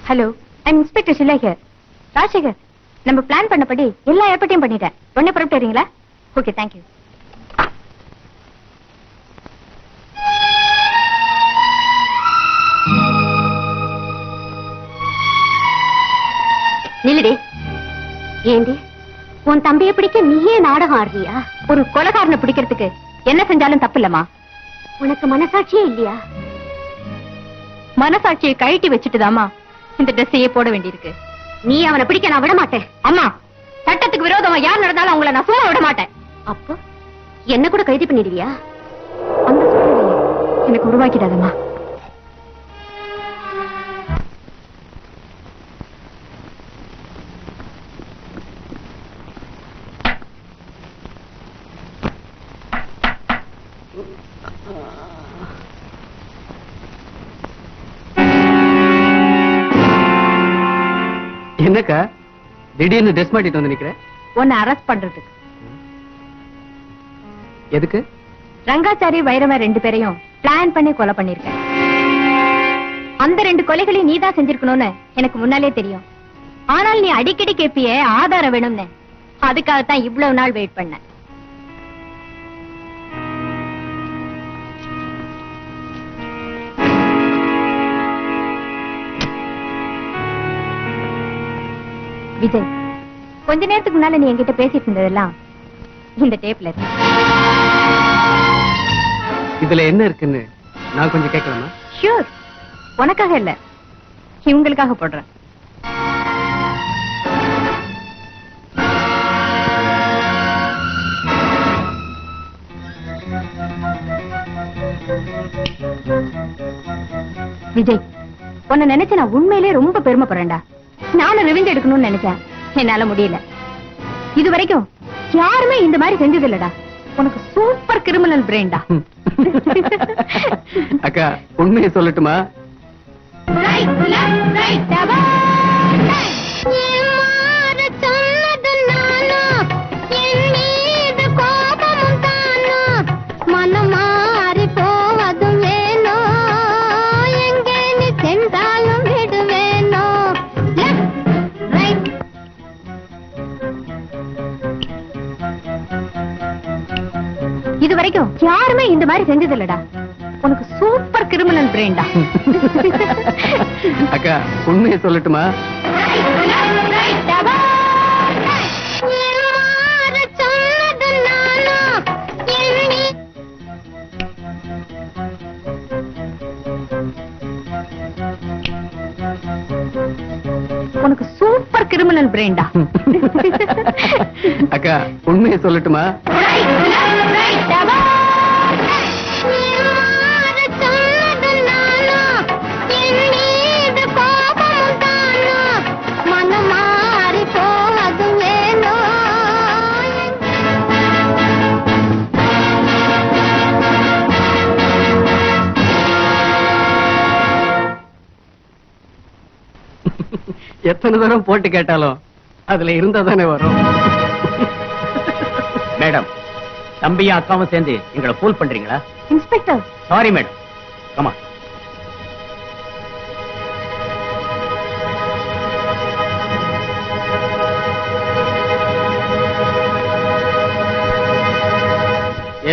Hello, I'm inspector Sheela ஹியர். ராஜசேகர், நம்ம பிளான் பண்ணபடி எல்லா ஏற்பாட்டையும் பண்ணிட்டேன். உடனே புறப்பட்டுறீங்களா? Okay, thank you. நில்லுடி. ஏண்டி உன் தம்பியை பிடிக்க நீயே நாடகம் ஆடுறியா? ஒரு கொலைகாரனை பிடிக்கிறதுக்கு என்ன செஞ்சாலும் தப்பு இல்லம்மா. உனக்கு மனசாட்சியே இல்லையா? மனசாட்சியை கழட்டி வச்சுட்டுதாமா இந்த ட்ரெஸ்ஸையே போட வேண்டியிருக்கு. நீ அவனை பிடிக்க நான் விட மாட்டேன். அம்மா, சட்டத்துக்கு விரோதமா யார் நடந்தாலும் அவங்கள நான் சும்மா விட மாட்டேன். அப்போ என்ன கூட கைது பண்ணிடுவியா? அந்த சூழ்நிலையை எனக்கு உருவாக்கிடாதம்மா. என்னக்கா திடீர்னு ட்ரெஸ் மாட்டிட்டு வந்து நிக்கிற? உன்னை அரெஸ்ட் பண்றதுக்கு. எதுக்கு? ரங்காச்சாரி வைரவ 2 பேரையும் பிளான் பண்ணி கொலை பண்ணிருக்கேன். அந்த 2 கொலைகளையும் நீதான் செஞ்சிருக்கணும்னு எனக்கு முன்னாலே தெரியும். ஆனால் நீ அடிக்கடி கேப்பியே ஆதாரம் வேணும்னு. அதுக்காகத்தான் இவ்வளவு நாள் வெயிட் பண்ண. விஜய், கொஞ்ச நேரத்துக்கு முன்னால நீ என்கிட்ட பேசிட்டு இருந்ததெல்லாம் இந்த டேப்ல இருக்கு. இதுல என்ன இருக்குன்னு நான் கொஞ்சம் கேட்கலாமா? ஷூர். உனக்காக இல்ல, இவங்களுக்காக போடுறேன். விஜய், உன்னை நினைச்சு நான் உண்மையிலே ரொம்ப பெருமைப்படுறேன்டா. நானும் ரிவெஞ்ச் எடுக்கணும்னு நினைச்சேன், என்னால முடியல. இது வரைக்கும் யாருமே இந்த மாதிரி செஞ்சது இல்லடா. உனக்கு சூப்பர் கிரிமினல் பிரெயின்டா. அக்கா, உண்மையை சொல்லட்டுமா? இது வரைக்கும் யாருமே இந்த மாதிரி செஞ்சது இல்லடா. உனக்கு சூப்பர் கிரிமினல் பிரெயின்டா. அக்கா, உண்மையை சொல்லட்டுமா? உனக்கு சூப்பர் கிரிமினல் பிரெயின்டா. அக்கா, உண்மையை சொல்லட்டுமா? எத்தனை தடவை போட்டு கேட்டாலும் அதுல இருந்தா தானே வரும். மேடம், தம்பியும் அக்காவும் சேர்ந்து எங்களை ஃபூல் பண்றீங்களா? Inspector, sorry madam. கமா.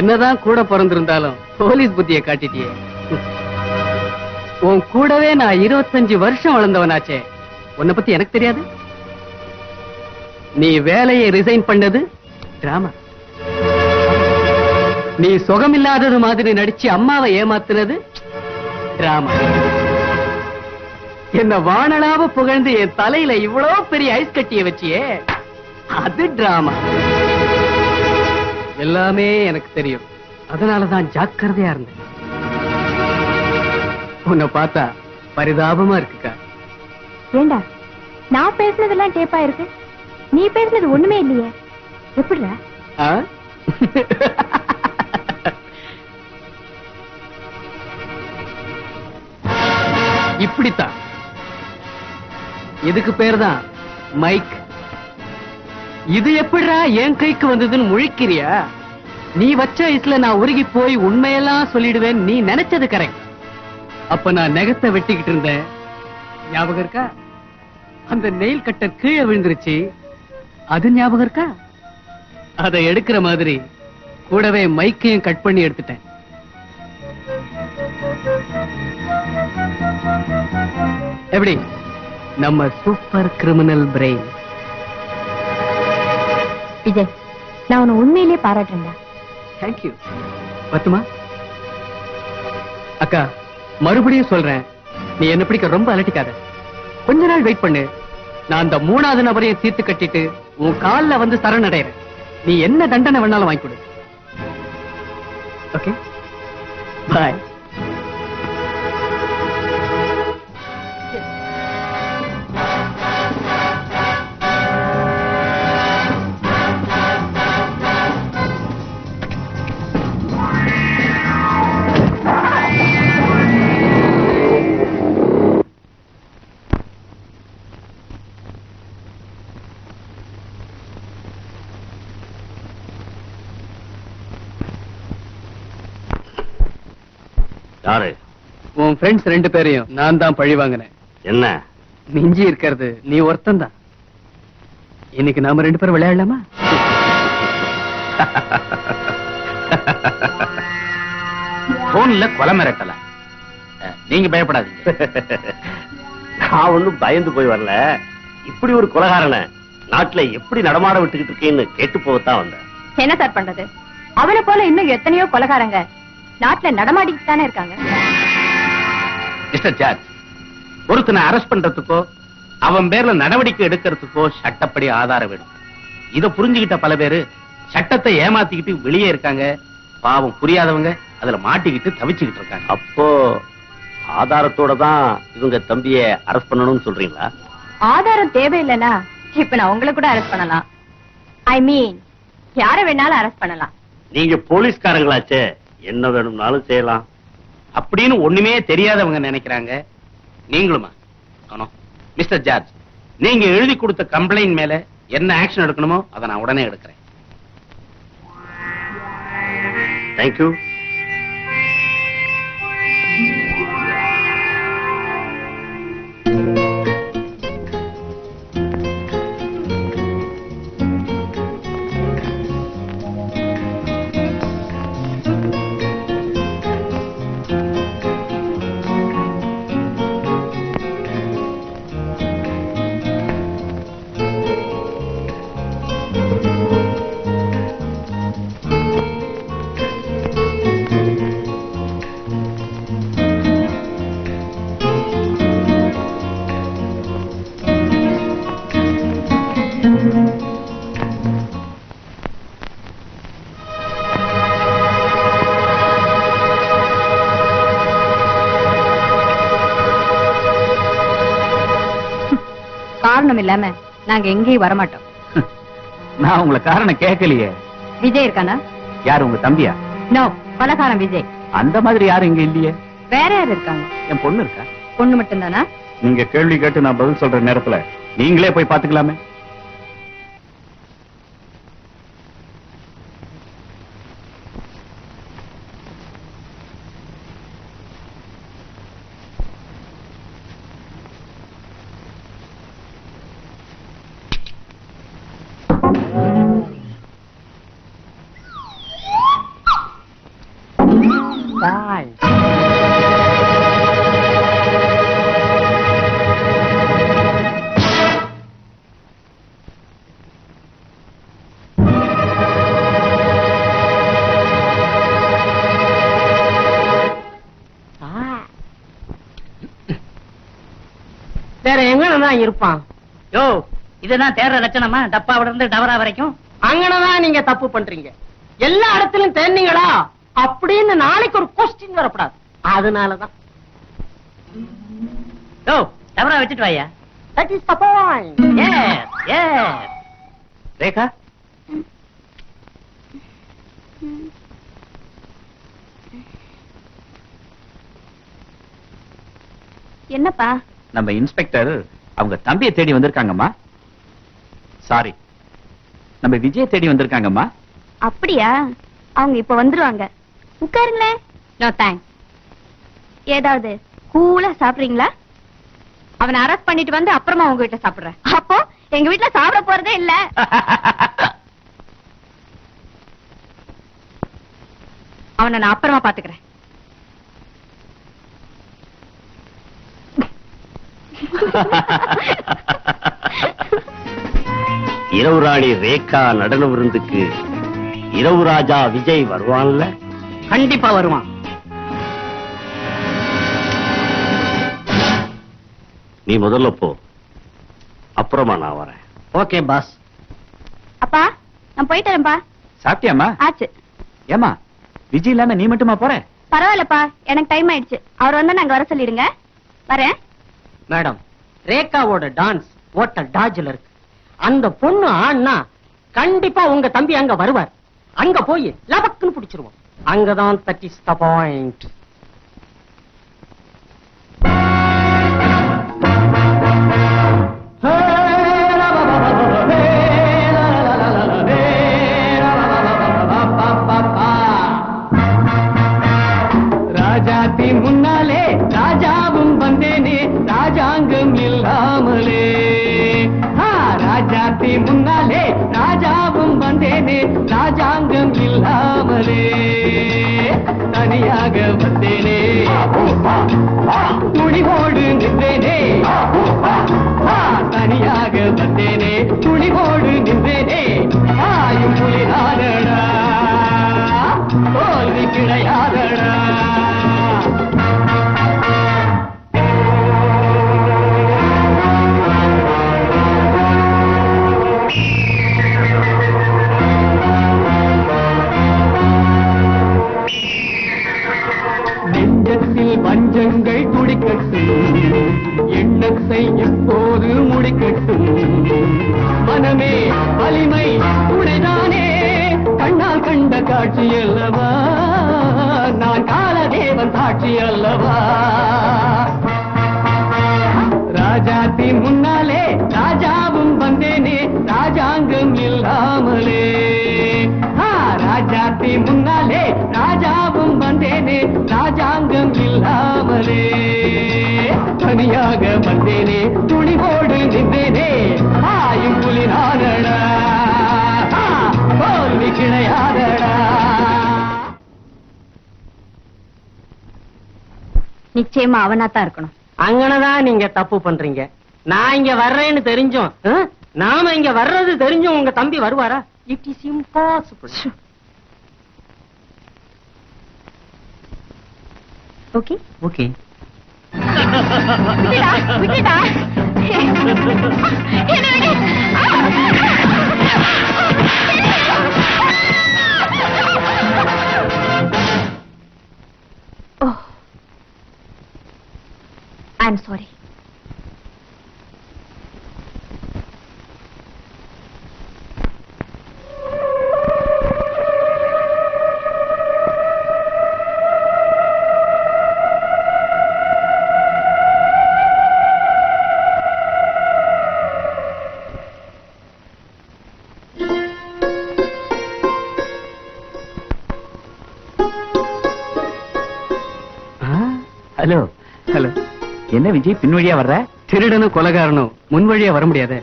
என்னதான் கூட பிறந்திருந்தாலும் போலீஸ் புத்தியை காட்டிட்டியே. உன் கூடவே நான் 25 வருஷம் வளர்ந்தவனாச்சே, உன்னை பத்தி எனக்கு தெரியாது? நீ வேலையை ரிசைன் பண்ணது டிராமா. நீ சுகமில்லாதது மாதிரி நடிச்சு அம்மாவை ஏமாத்துனது டிராமா. என்ன வானளாவ புகழ்ந்து என் தலையில இவ்வளவு பெரிய ஐஸ் கட்டிய வச்சியே, அது டிராமா. எல்லாமே எனக்கு தெரியும். அதனாலதான் ஜாக்கிரதையா இருந்தேன். உன்னை பார்த்தா பரிதாபமா இருக்குக்கா. ஏண்டா, நான் பேசுனதெல்லாம் டேப்பா இருக்கு, நீ பேசுனது ஒண்ணுமே இல்லையே. எப்படிடா? ஆ? இப்படித்தான். இதுக்கு பேர்தான் மைக். இது எப்படிடா என் கைக்கு வந்ததுன்னு முழிக்கிறியா? நீ வச்ச ஐஸ்ல நான் உருகி போய் உண்மையெல்லாம் சொல்லிடுவேன். நீ நினைச்சது கரெக்ட். அப்ப நான் நெகத்தை வெட்டிக்கிட்டு இருந்தேன், ஞாபகம் இருக்கா? அந்த நெயில் கட்டர் கீழே விழுந்துருச்சு, அது ஞாபகம் இருக்கா? அதை எடுக்கிற மாதிரி கூடவே மைக்கையும் கட் பண்ணி எடுத்துட்டேன். எப்படி நம்ம சூப்பர் கிரிமினல் பிரெயின். விஜய், நான் உன்னை உண்மையிலேயே பாராட்டுறேன்டா. தேங்க்யூ. பத்துமா அக்கா, மறுபடியும் சொல்றேன், நீ என்ன பிடிக்க ரொம்ப அலட்டிக்காத. கொஞ்ச நாள் வெயிட் பண்ணு. நான் அந்த 3வது நபரையும் தீர்த்து கட்டிட்டு உன் கால்ல வந்து சரணடைறேன். நீ என்ன தண்டனை வேணாலும் வாங்கி கொடு. ஓகே, பாய். யாரு? உன் ஃப்ரெண்ட்ஸ் 2 பேரையும் நான் தான் பழி வாங்கினேன். என்ன மிஞ்சி இருக்கிறது நீ ஒருத்தன் தான். இன்னைக்கு நாம 2 பேரும் விளையாடலாமா? போன்ல கொலை மிரட்டல. நீங்க பயப்படாதீங்க. நான் ஒண்ணும் பயந்து போய் வரல. இப்படி ஒரு கொலைகாரனை நாட்டுல எப்படி நடமாட விட்டுக்கிட்டு இருக்கேன்னு கேட்டு போகத்தான் வந்தேன். என்ன சார் பண்றது? அவனை போல இன்னும் எத்தனையோ கொலைகாரங்க நாட்டுல நடமாடிட்டு தானே இருக்காங்க. மிஸ்டர் ஜார்ஜ், ஒருத்தனை அரெஸ்ட் பண்றதுக்கோ அவன் பேர்ல நடவடிக்கை எடுக்கிறதுக்கோ சட்டப்படி ஆதாரம் வேணும். இத புரிஞ்சுக்கிட்ட பல பேரு சட்டத்தை ஏமாத்திக்கிட்டு வெளியே இருக்காங்க. பாவம் புரியாதவங்க அதுல மாட்டிக்கிட்டு தவிச்சுக்கிட்டு இருக்காங்க. அப்போ ஆதாரத்தோட தான் இவங்க தம்பிய அரெஸ்ட் பண்ணணும்னு சொல்றீங்களா? ஆதாரம் தேவையில்லைன்னா இப்ப நான் உங்களை கூட அரெஸ்ட் பண்ணலாம். ஐ மீன், யார வேணாலும் அரெஸ்ட் பண்ணலாம். நீங்க போலீஸ்காரங்களாச்சே, என்ன வேணும்னாலும் செய்யலாம் அப்படின்னு ஒண்ணுமே தெரியாதவங்க நினைக்கிறாங்க. நீங்களுமா? மிஸ்டர் ஜார்ஜ், நீங்க எழுதி கொடுத்த கம்ப்ளைண்ட் மேல என்ன ஆக்ஷன் எடுக்கணுமோ அதை நான் உடனே எடுக்கிறேன். தேங்க்யூ. காரணம் இல்லாம நாங்க எங்கேயும் வரமாட்டோம். நான் உங்களை காரணம் கேட்கலையே. விஜய் இருக்கானா? யாரு, உங்க தம்பியா? நோ, கொலைகாரன் விஜய். அந்த மாதிரி யாரும் இங்க இல்லையே. வேற யாரு இருக்காங்க? என் பொண்ணு இருக்கா. பொண்ணு மட்டும் தானா? நீங்க கேள்வி கேட்டு நான் பதில் சொல்ற நேரத்துல நீங்களே போய் பாத்துக்கலாமே. பாய். வேற எங்கதான் இருப்பான்? யோ, இதுதான் தேர்ற லட்சணமா? டப்பாவில இருந்து டவரா வரைக்கும் அங்கனதான் நீங்க தப்பு பண்றீங்க. எல்லா இடத்திலும் தேர்ந்தீங்களா அப்படின்னு நாளைக்கு ஒரு கொஸ்டின் வரப்படாது. அதனாலதான். யோ, டவரா வச்சுட்டு வாயா. That is the point. Rekha, என்னப்பா? நம்ம இன்ஸ்பெக்டர் அவங்க தம்பியை தேடி வந்திருக்காங்கம்மா. சாரி, நம்ம விஜய் தேடி வந்திருக்காங்கம்மா. அப்படியா? அவங்க இப்ப வந்துருவாங்க. உட்காருங்களேன். No thanks. ஏதாவது கூலா சாப்பிடுறீங்களா? அவனை அரெஸ்ட் பண்ணிட்டு வந்து அப்புறமா உங்க வீட்டுல சாப்பிடுறேன். அப்போ எங்க வீட்டுல சாப்பிட போறதே இல்ல. அவனை நான் அப்புறமா பாத்துக்கிறேன். இரவு ராணி ரேகா நடன விருந்துக்கு இரவு ராஜா விஜய் வருவான்ல? கண்டிப்பா வருவான். நீ முதல்ல போ, அப்புறமா நான் வரேன். Okay boss. அப்பா நான் போயிட்டு வரேன்பா. சாப்பிட்டியாமா? ஆச்சு. ஏமா விஜய் இல்லாம நீ மட்டுமா போற? பரவாயில்லப்பா, எனக்கு டைம் ஆயிடுச்சு. அவர் வந்தா நாங்க வர சொல்லிடுங்க. வரேன். மேடம், ரேகாவோட டான்ஸ் ஹோட்டல் டாஜ்ல இருக்கு. அந்த பொண்ணு ஆனா கண்டிப்பா உங்க தம்பி அங்க வருவார். அங்க போய் லபக்குன்னு பிடிச்சிருவோம். அங்கதான் that is the point. Rajathi முன்னாலே ராஜாவும் வந்தேனே ராஜாங்கம் இல்லாமலே. ராஜாத்தி முன்னாலே ராஜாவும் வந்தேனே ராஜாங்கம் இல்லாமலே. தனியாக வந்தேனே துணிவோடு நின்றேனே. தனியாக வந்தேனே துணிவோடு நின்றேனே. ஆயும் புலினாதடா தோல்வி கிடையாதடா. நெஞ்சத்தில் பஞ்சங்கள் துடிக்கட்டும், எண்ணத்தை எப்போது முடிக்கட்டும். மனமே வலிமை துணைதானே, கண்ணால் கண்ட காட்சி அல்லவா, நான் காலதேவன் சாட்சி அல்லவா. ராஜாத்தின் முன்னாலே ராஜாவும் வந்தேனே ராஜாங்கம் இல்லாமலே. ராஜாத்தின் முன்னாலே ராஜாவும் வந்தேனே ராஜாங்கம் இல்லாமலே. தனியாக வந்தேனே துணிவோடு நின்றேனே. ஆயும் புலி நானடா தோல்வி கிடையாதடா. நிச்சயமா அவனாத்தான் இருக்கணும். அங்கனதான் நீங்க தப்பு பண்றீங்க. நான் இங்க வர்றேன்னு தெரிஞ்சும் நாம இங்க வர்றது தெரிஞ்சும் உங்க தம்பி வருவாரா? It is impossible. Okay okay. விட்டுடா, விட்டுடா. என்னை விடு. Oh, I'm sorry. Hello hello. என்ன விஜய் பின் வழியா வர்ற? திருடனும் கொலைகாரனும் முன் வழியா வர முடியாத.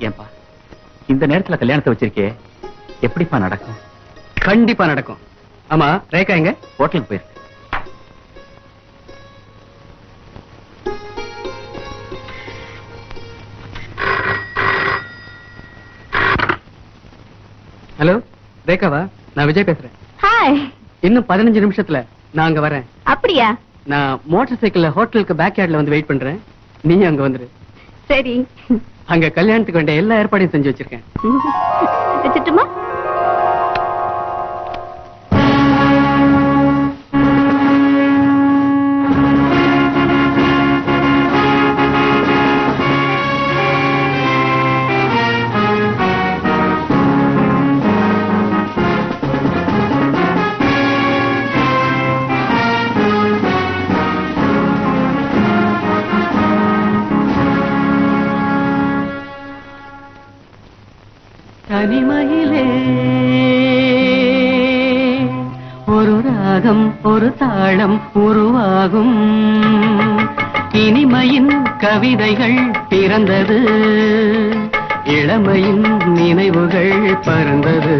ஏன்பா இந்த நேரத்துல கல்யாணத்தை வச்சிருக்கே, எப்படிப்பா நடக்கும்? கண்டிப்பா நடக்கும். ஆமா ரேகா எங்க? ஹோட்டலுக்கு போயிருக்கு. ஹலோ ரேகாவா? நான் விஜய் பேசுறேன். ஹாய். இன்னும் 15 நிமிஷத்துல நான் அங்க வரேன். அப்படியா? நான் மோட்டார் சைக்கிள்ல ஹோட்டலுக்கு பேக் யார்ட்ல வந்து வெயிட் பண்றேன். நீ அங்க வந்துரு. சரி. அங்க கல்யாணத்துக்கு வேண்டிய எல்லா ஏற்பாடையும் செஞ்சு வச்சிருக்கேன். வச்சுட்டுமா? தனிமையிலே ஒரு ராகம் ஒரு தாளம் உருவாகும். இனிமையின் கவிதைகள் பிறந்தது, இளமையின் நினைவுகள் பறந்தது.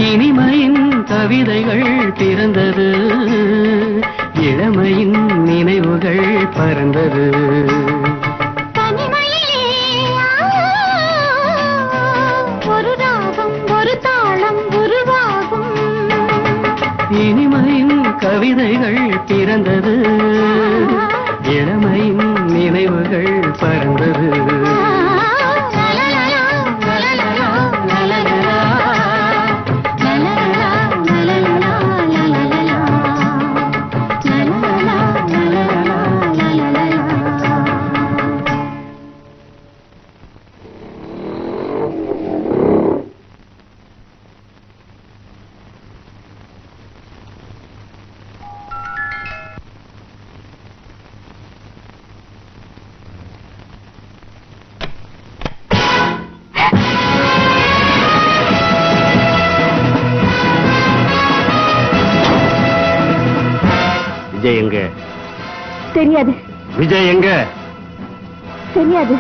இனிமையின் கவிதைகள் பிறந்தது, இளமையின் நினைவுகள் பறந்தது. கவிதைகள் பிறந்தது, இளமையின் நினைவுகள் பறந்தது. விஜய் எங்க? தெரியாது. விஜய் எங்க? தெரியாது.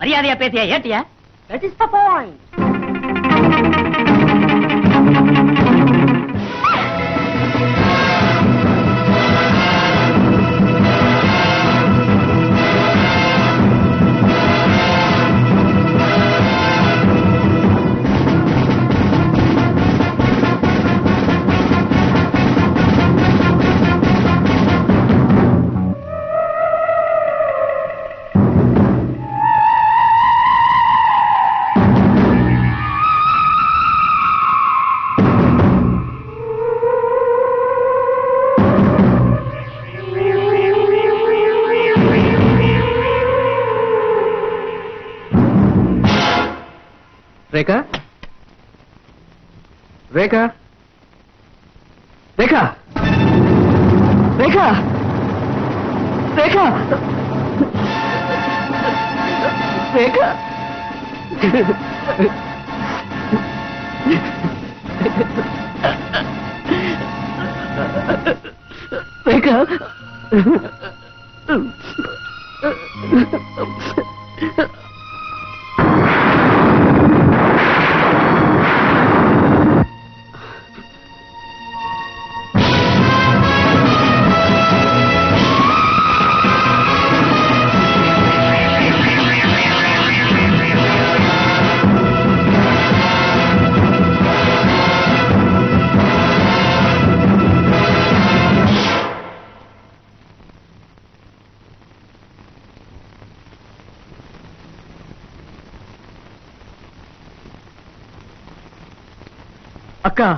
மரியாதையா பேசியா ஏட்டியா? That is the point. Rekha, Rekha, Rekha, Rekha, Rekha, Rekha, Rekha, அக்கா,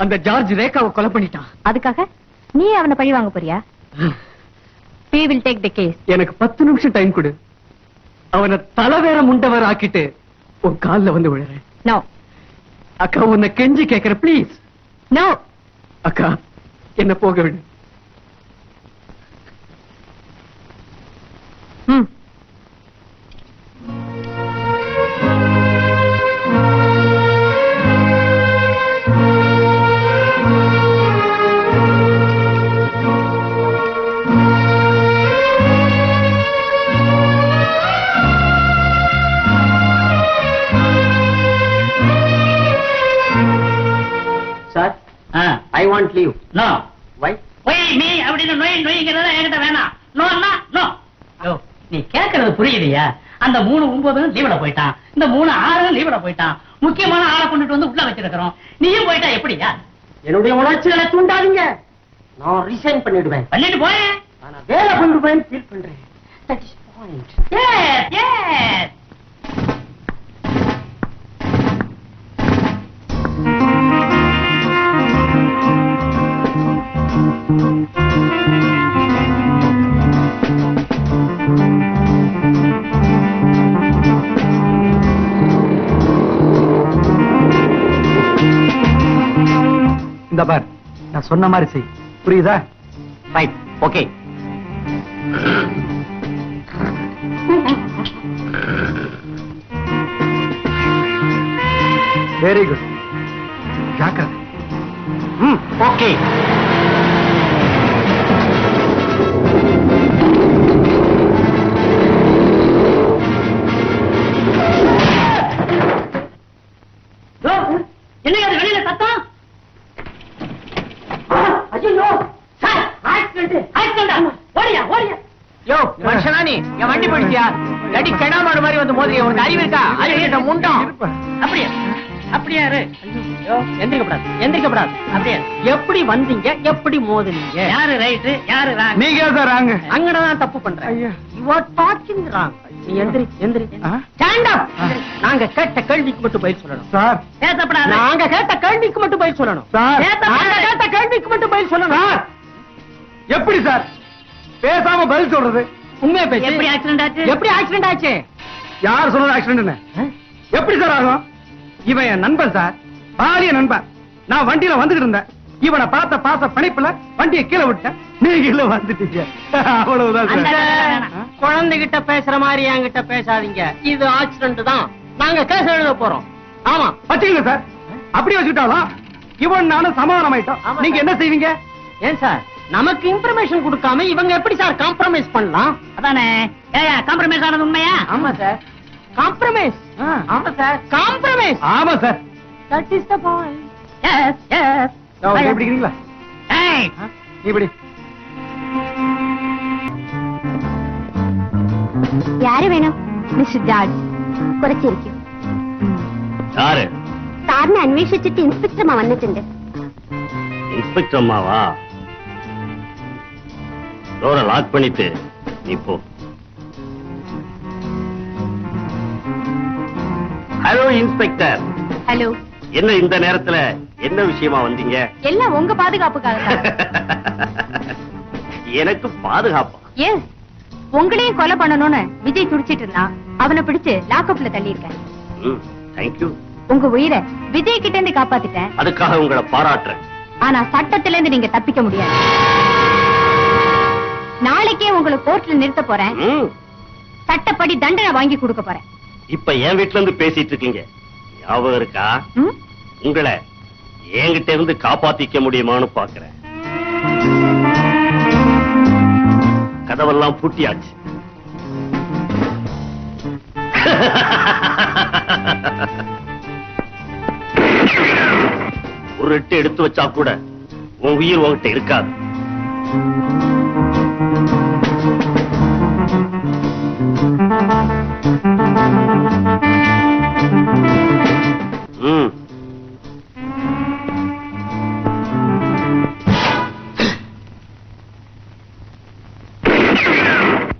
அந்த ஜார்ஜ் ரேகாவை கொலை பண்ணிட்டான். அதுக்காக நீ அவனை பழி வாங்க போறியா? We will take the case. எனக்கு 10 நிமிஷம் டைம் கொடு. அவனை தலைவேற முண்டவர் ஆக்கிட்டு உன் கால்ல வந்து விழுறேன். No. அக்கா, உன்னை கெஞ்சி கேட்கிற, ப்ளீஸ். No. அக்கா, என்ன போக விடு. Sir, I want leave. No Why? Why நீ அப்படின்னு நோய் நோய்ங்கிறத என்கிட்ட வேணாம். நோன்னா நோ. நீ கேட்கறது புரியுதுயா? அந்த 3-9 லீவ்ல போயிட்டான், இந்த 3-6 லீவ்ல போயிட்டான். முக்கியமான ஆளை கொண்டுட்டு வந்து உள்ள வச்சிருக்கிறோம். நீயும் போயிட்டா எப்படியா? என்னுடைய உணர்ச்சிகளை தூண்டாதீங்க. நான் ரிசைன் பண்ணிடுவேன். பண்ணிட்டு போயேன். ஆனா வேலை பண்ணுவேன் ஃபீல் பண்றேன். That is the point. Yes, yes. இந்த பார், நான் சொன்ன மாதிரி செய், புரியுதா? Right. Okay. Very good. ஜாக்கிரதை. Okay. ஏண்டி கெடாமாடு மாதிரி வந்து மோதிரி உனக்கு அறிவு இருக்கா? அறிவு முண்டம். அப்படியே அப்படியே எந்திரிக்கப்படாது. அப்படியே எப்படி வந்தீங்க, எப்படி மோதுனீங்க? யாரு ரைட்டு, யாரு ராங்? நீங்க தான் ராங்க. அங்கதான் தப்பு பண்றேன். You are talking wrong. நீ எந்திரி. Stand up. நாங்க கேட்ட கேள்விக்கு மட்டும் பதில் சொல்லணும். சார் பேசப்படாது. நாங்க கேட்ட கேள்விக்கு மட்டும் பதில் சொல்லணும். சார் நாங்க கேட்ட கேள்விக்கு மட்டும் பதில் சொல்லணும். சார் எப்படி சார் பேசாம பதில் சொல்றது? உண்மையா பேசு. எப்படி ஆக்சிடென்ட் ஆச்சு? யார் சொல்றது ஆக்சிடென்ட்? எப்படி சார் ஆகும்? இவன் என் நண்பன் சார், பாலிய நண்பன். நான் வண்டியில வந்துட்டு இருந்தேன். இவனை பார்த்த பாச பணிப்புல வண்டியை கீழே விட்டேன். நீங்க வந்துட்டீங்க. அவ்வளவுதான் சார். குழந்தைகிட்ட பேசுற மாதிரி என்கிட்ட பேசாதீங்க. இது ஆக்சிடென்ட் தான். நாங்க கேஸ் எழுத போறோம். ஆமா வச்சுக்கங்க சார். அப்படி வச்சுக்கிட்டாலும் இவன் நானும் சமாதானம் ஆயிட்டோம். நீங்க என்ன செய்வீங்க? ஏன் சார் நமக்கு இன்ஃபர்மேஷன் கொடுக்காம இவங்க எப்படி சார் காம்ப்ரமைஸ் பண்ணலாம்? அதானே காம்ப்ரமைஸ் ஆனது உண்மையா? ஆமா சார் காம்ப்ரமைஸ். ஆமா சார் காம்ப்ரமைஸ். ஆமா sir. That is the point. Yes yes. எப்படிங்களா? ஏய் நீ இப்படி யாரு வேணும்? மிஸ்டர் ஜார்ஜ் കുറച്ചിരിക്കും. யாரு? സാറിനെ അന്വേഷിച്ചിട്ട് ഇൻസ്പെക്ടർ അമ്മ വന്നിട്ടുണ്ട്. இன்ஸ்பெக்டர் அம்மாவா? டோரை லாக் பண்ணிட்டு நீ போ. Hello inspector. ஹலோ. என்ன இந்த நேரத்துல என்ன விஷயமா வந்தீங்க? எல்லாம் உங்க பாதுகாப்புக்காக சார். எனக்கு பாதுகாப்பா? எஸ், உங்களையும் கொலை பண்ணணும்னு விஜய் துடிச்சிட்டு இருந்தான். அவனை பிடிச்சு லாக்அப்ல தள்ளி இருக்கேன். தேங்க்யூ. உங்க உயிரை விஜய் கிட்ட இருந்து காப்பாத்திட்டேன். அதுக்காக உங்களை பாராட்டுறேன். ஆனா சட்டத்துல இருந்து நீங்க தப்பிக்க முடியாது. நாளைக்கே உங்களை கோர்ட்ல நிறுத்த போறேன். சட்டப்படி தண்டனை வாங்கி கொடுக்க போறேன். இப்ப என் வீட்டுல இருந்து பேசிட்டு இருக்கீங்க, ஞாபகம் இருக்கா? உங்களை என்கிட்ட இருந்து காப்பாத்திக்க முடியுமான்னு பாக்குறேன். கதவெல்லாம் பூட்டியாச்சு. ஒரு எட்டு எடுத்து வச்சா கூட உன் உயிர் உன்கிட்ட இருக்காது.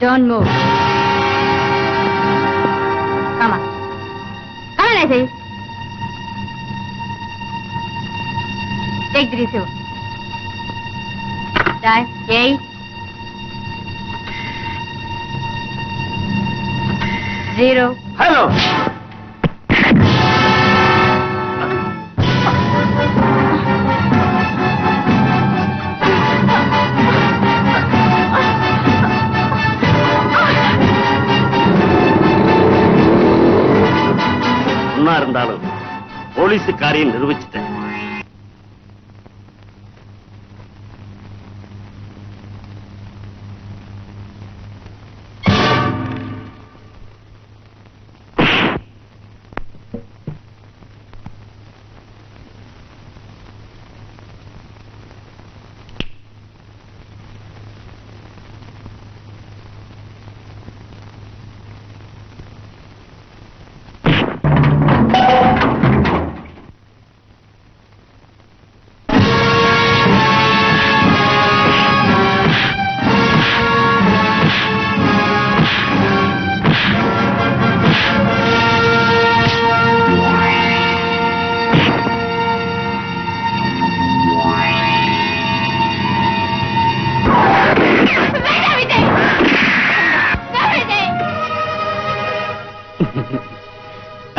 Don't move. Come on. Come on, I say. Take the receiver. Time 8. 0. Hello. இருந்தாலும் போலீஸ் காரியம் நிரூபிச்சுட்டேன்.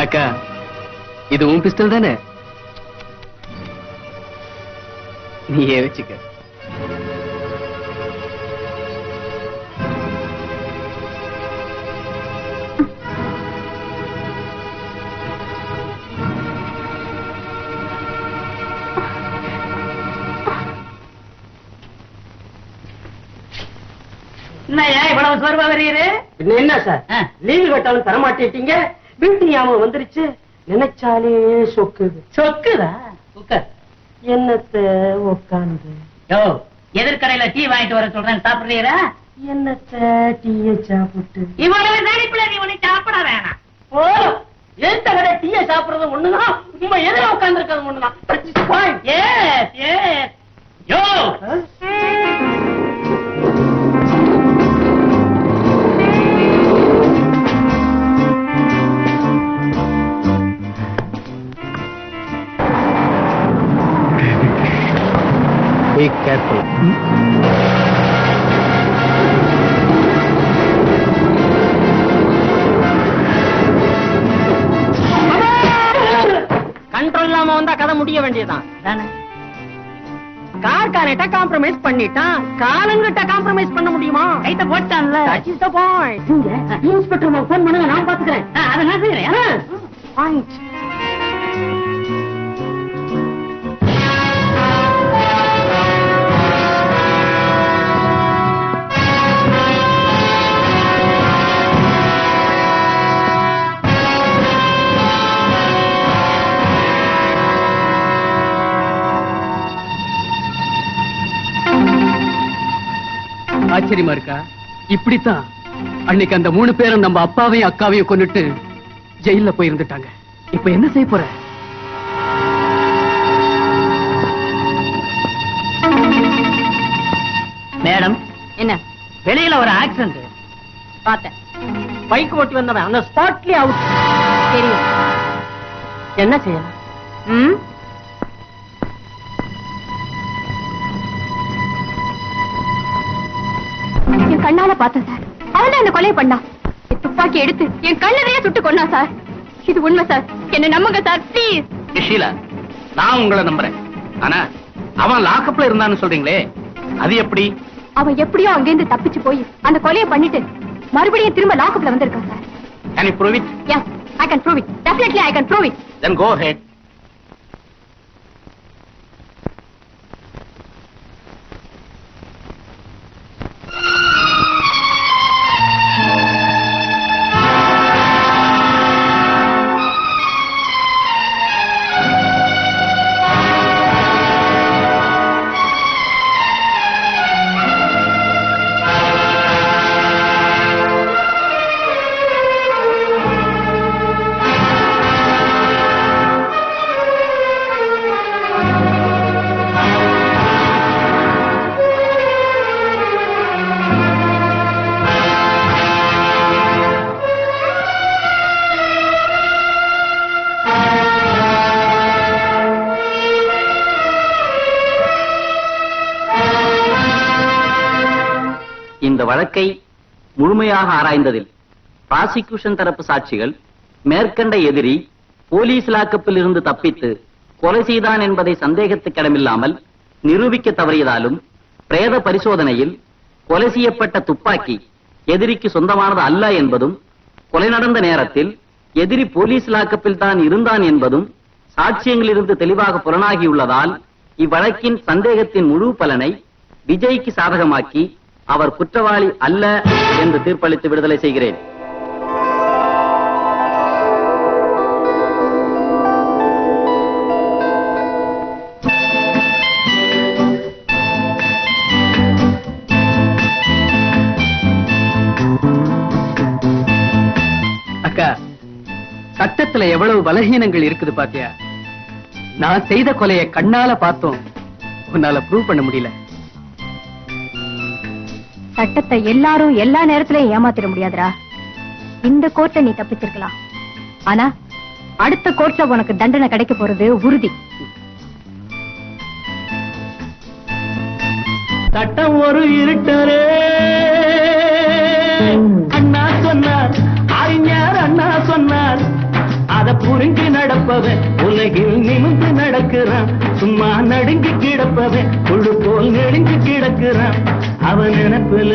அக்கா, இது உன் பிஸ்டல் தானே? நீயே வச்சுக்க. இவ்வளவு சோர்வா வருகிறே? என்ன சார் லீவு கட்டாலும் தரமாட்டேட்டீங்க. வீட்டு ஞாபகம் வந்துருச்சு. நினைச்சாலே சொக்குது. சொக்குதா? என்னத்த உட்காந்து எதிர்கடையில டீ வாங்கிட்டு வர சொல்றேன், சாப்பிடுறீரா? என்னத்த டீய சாப்பிட்டு இவ்வளவு தனிப்புல நீ ஒண்ணு சாப்பிட வேணாம். போதும். எந்த கடை டீய சாப்பிடுறது ஒண்ணுதான், உங்க எதிர உட்கார்ந்து இருக்கிறது ஒண்ணுதான். Yes, yes. யோ Be careful. கண்ட்ரோல் இல்லாம வந்தா கதை முடிய வேண்டியதுதான். தானே கார்காரட்ட காம்ப்ரமைஸ் பண்ணிட்டான், காலங்கிட்ட காம்ப்ரமைஸ் பண்ண முடியுமா? கைத்த போட்டான்ல. That is the point. Inspector phone பண்ணுங்க, நான் பாத்துக்கிறேன். அதை நான் செய்யறேன். Point. ஆச்சரியமா இருக்கா? இப்படித்தான் அன்னைக்கு அந்த 3 பேரும் நம்ம அப்பாவையும் அக்காவையும் கொன்னுட்டு ஜெயில போய் இருந்துட்டாங்க. இப்ப என்ன செய்ய போற? மேடம், என்ன வெளியில ஒரு ஆக்சிடென்ட். பார்த்தேன். பைக் ஓட்டி வந்தவன் அந்த ஸ்பாட்லயே அவுட். தெரியும். என்ன செய்யலாம்? ம் என் கண்ணால பார்த்தேன் சார். அவன் தான் என்ன கொலை பண்ணான். என் துப்பாக்கி எடுத்து என் கண்ணறையே சுட்டு கொன்னான் சார். இது உண்மை சார். என்ன நம்புங்க சார், ப்ளீஸ். ஷீலா, நான் உங்களை நம்புறேன். ஆனா அவன் லாக்கப்ல இருந்தான்னு சொல்றீங்களே, அது எப்படி? அவன் எப்படியோ அங்கிருந்து தப்பிச்சு போய் அந்த கொலையை பண்ணிட்டு மறுபடியும் திரும்ப லாக்கப்ல வந்திருக்கான் sir. Can you prove it? Yes, I can prove it. Definitely I can prove it. Then go ahead. இந்த வழக்கை முழுமையாக ஆராய்ந்ததில் பிராசிக்யூஷன் தரப்பு சாட்சிகள் மேற்கண்ட எதிரி போலீஸ் லாக்கப்பில் இருந்து தப்பித்து கொலை செய்தான் என்பதை சந்தேகத்துக்கிடமில்லாமல் நிரூபிக்க தவறியதாலும், பிரேத பரிசோதனையில் கொலை செய்யப்பட்ட துப்பாக்கி எதிரிக்கு சொந்தமானது அல்ல என்பதும், கொலை நடந்த நேரத்தில் எதிரி போலீஸ் லாக்கப்பில் தான் இருந்தான் என்பதும் சாட்சியங்களிலிருந்து தெளிவாக புலனாகியுள்ளதால் இவ்வழக்கின் சந்தேகத்தின் முழு பலனை விஜய்க்கு சாதகமாக்கி அவர் குற்றவாளி அல்ல என்று தீர்ப்பளித்து விடுதலை செய்கிறேன். அக்கா, சட்டத்துல எவ்வளவு பலகீனங்கள் இருக்குது பாத்தியா? நான் செய்த கொலையை கண்ணால பார்த்தோம், உன்னால ப்ரூவ் பண்ண முடியல. சட்டத்தை எல்லாரும் எல்லா நேரத்திலயும் ஏமாத்திட முடியாதுடா. இந்த கோர்ட்ல நீ தப்பிச்சிருக்கலாம், ஆனா அடுத்த கோர்ட்ல உனக்கு தண்டனை கிடைக்க போறது உறுதி. சட்டம் ஒரு இருட்டரே அண்ணா சொன்னார், அறிஞர் அண்ணா சொன்னார். அத புரிஞ்சு நடப்பவன் உலகில் நிமிர்ந்து நடக்கிறான். சும்மா நடுங்கி கிடப்பவன் புழு போல் நெடுங்கி கிடக்கிறான். அவன் நினைப்புல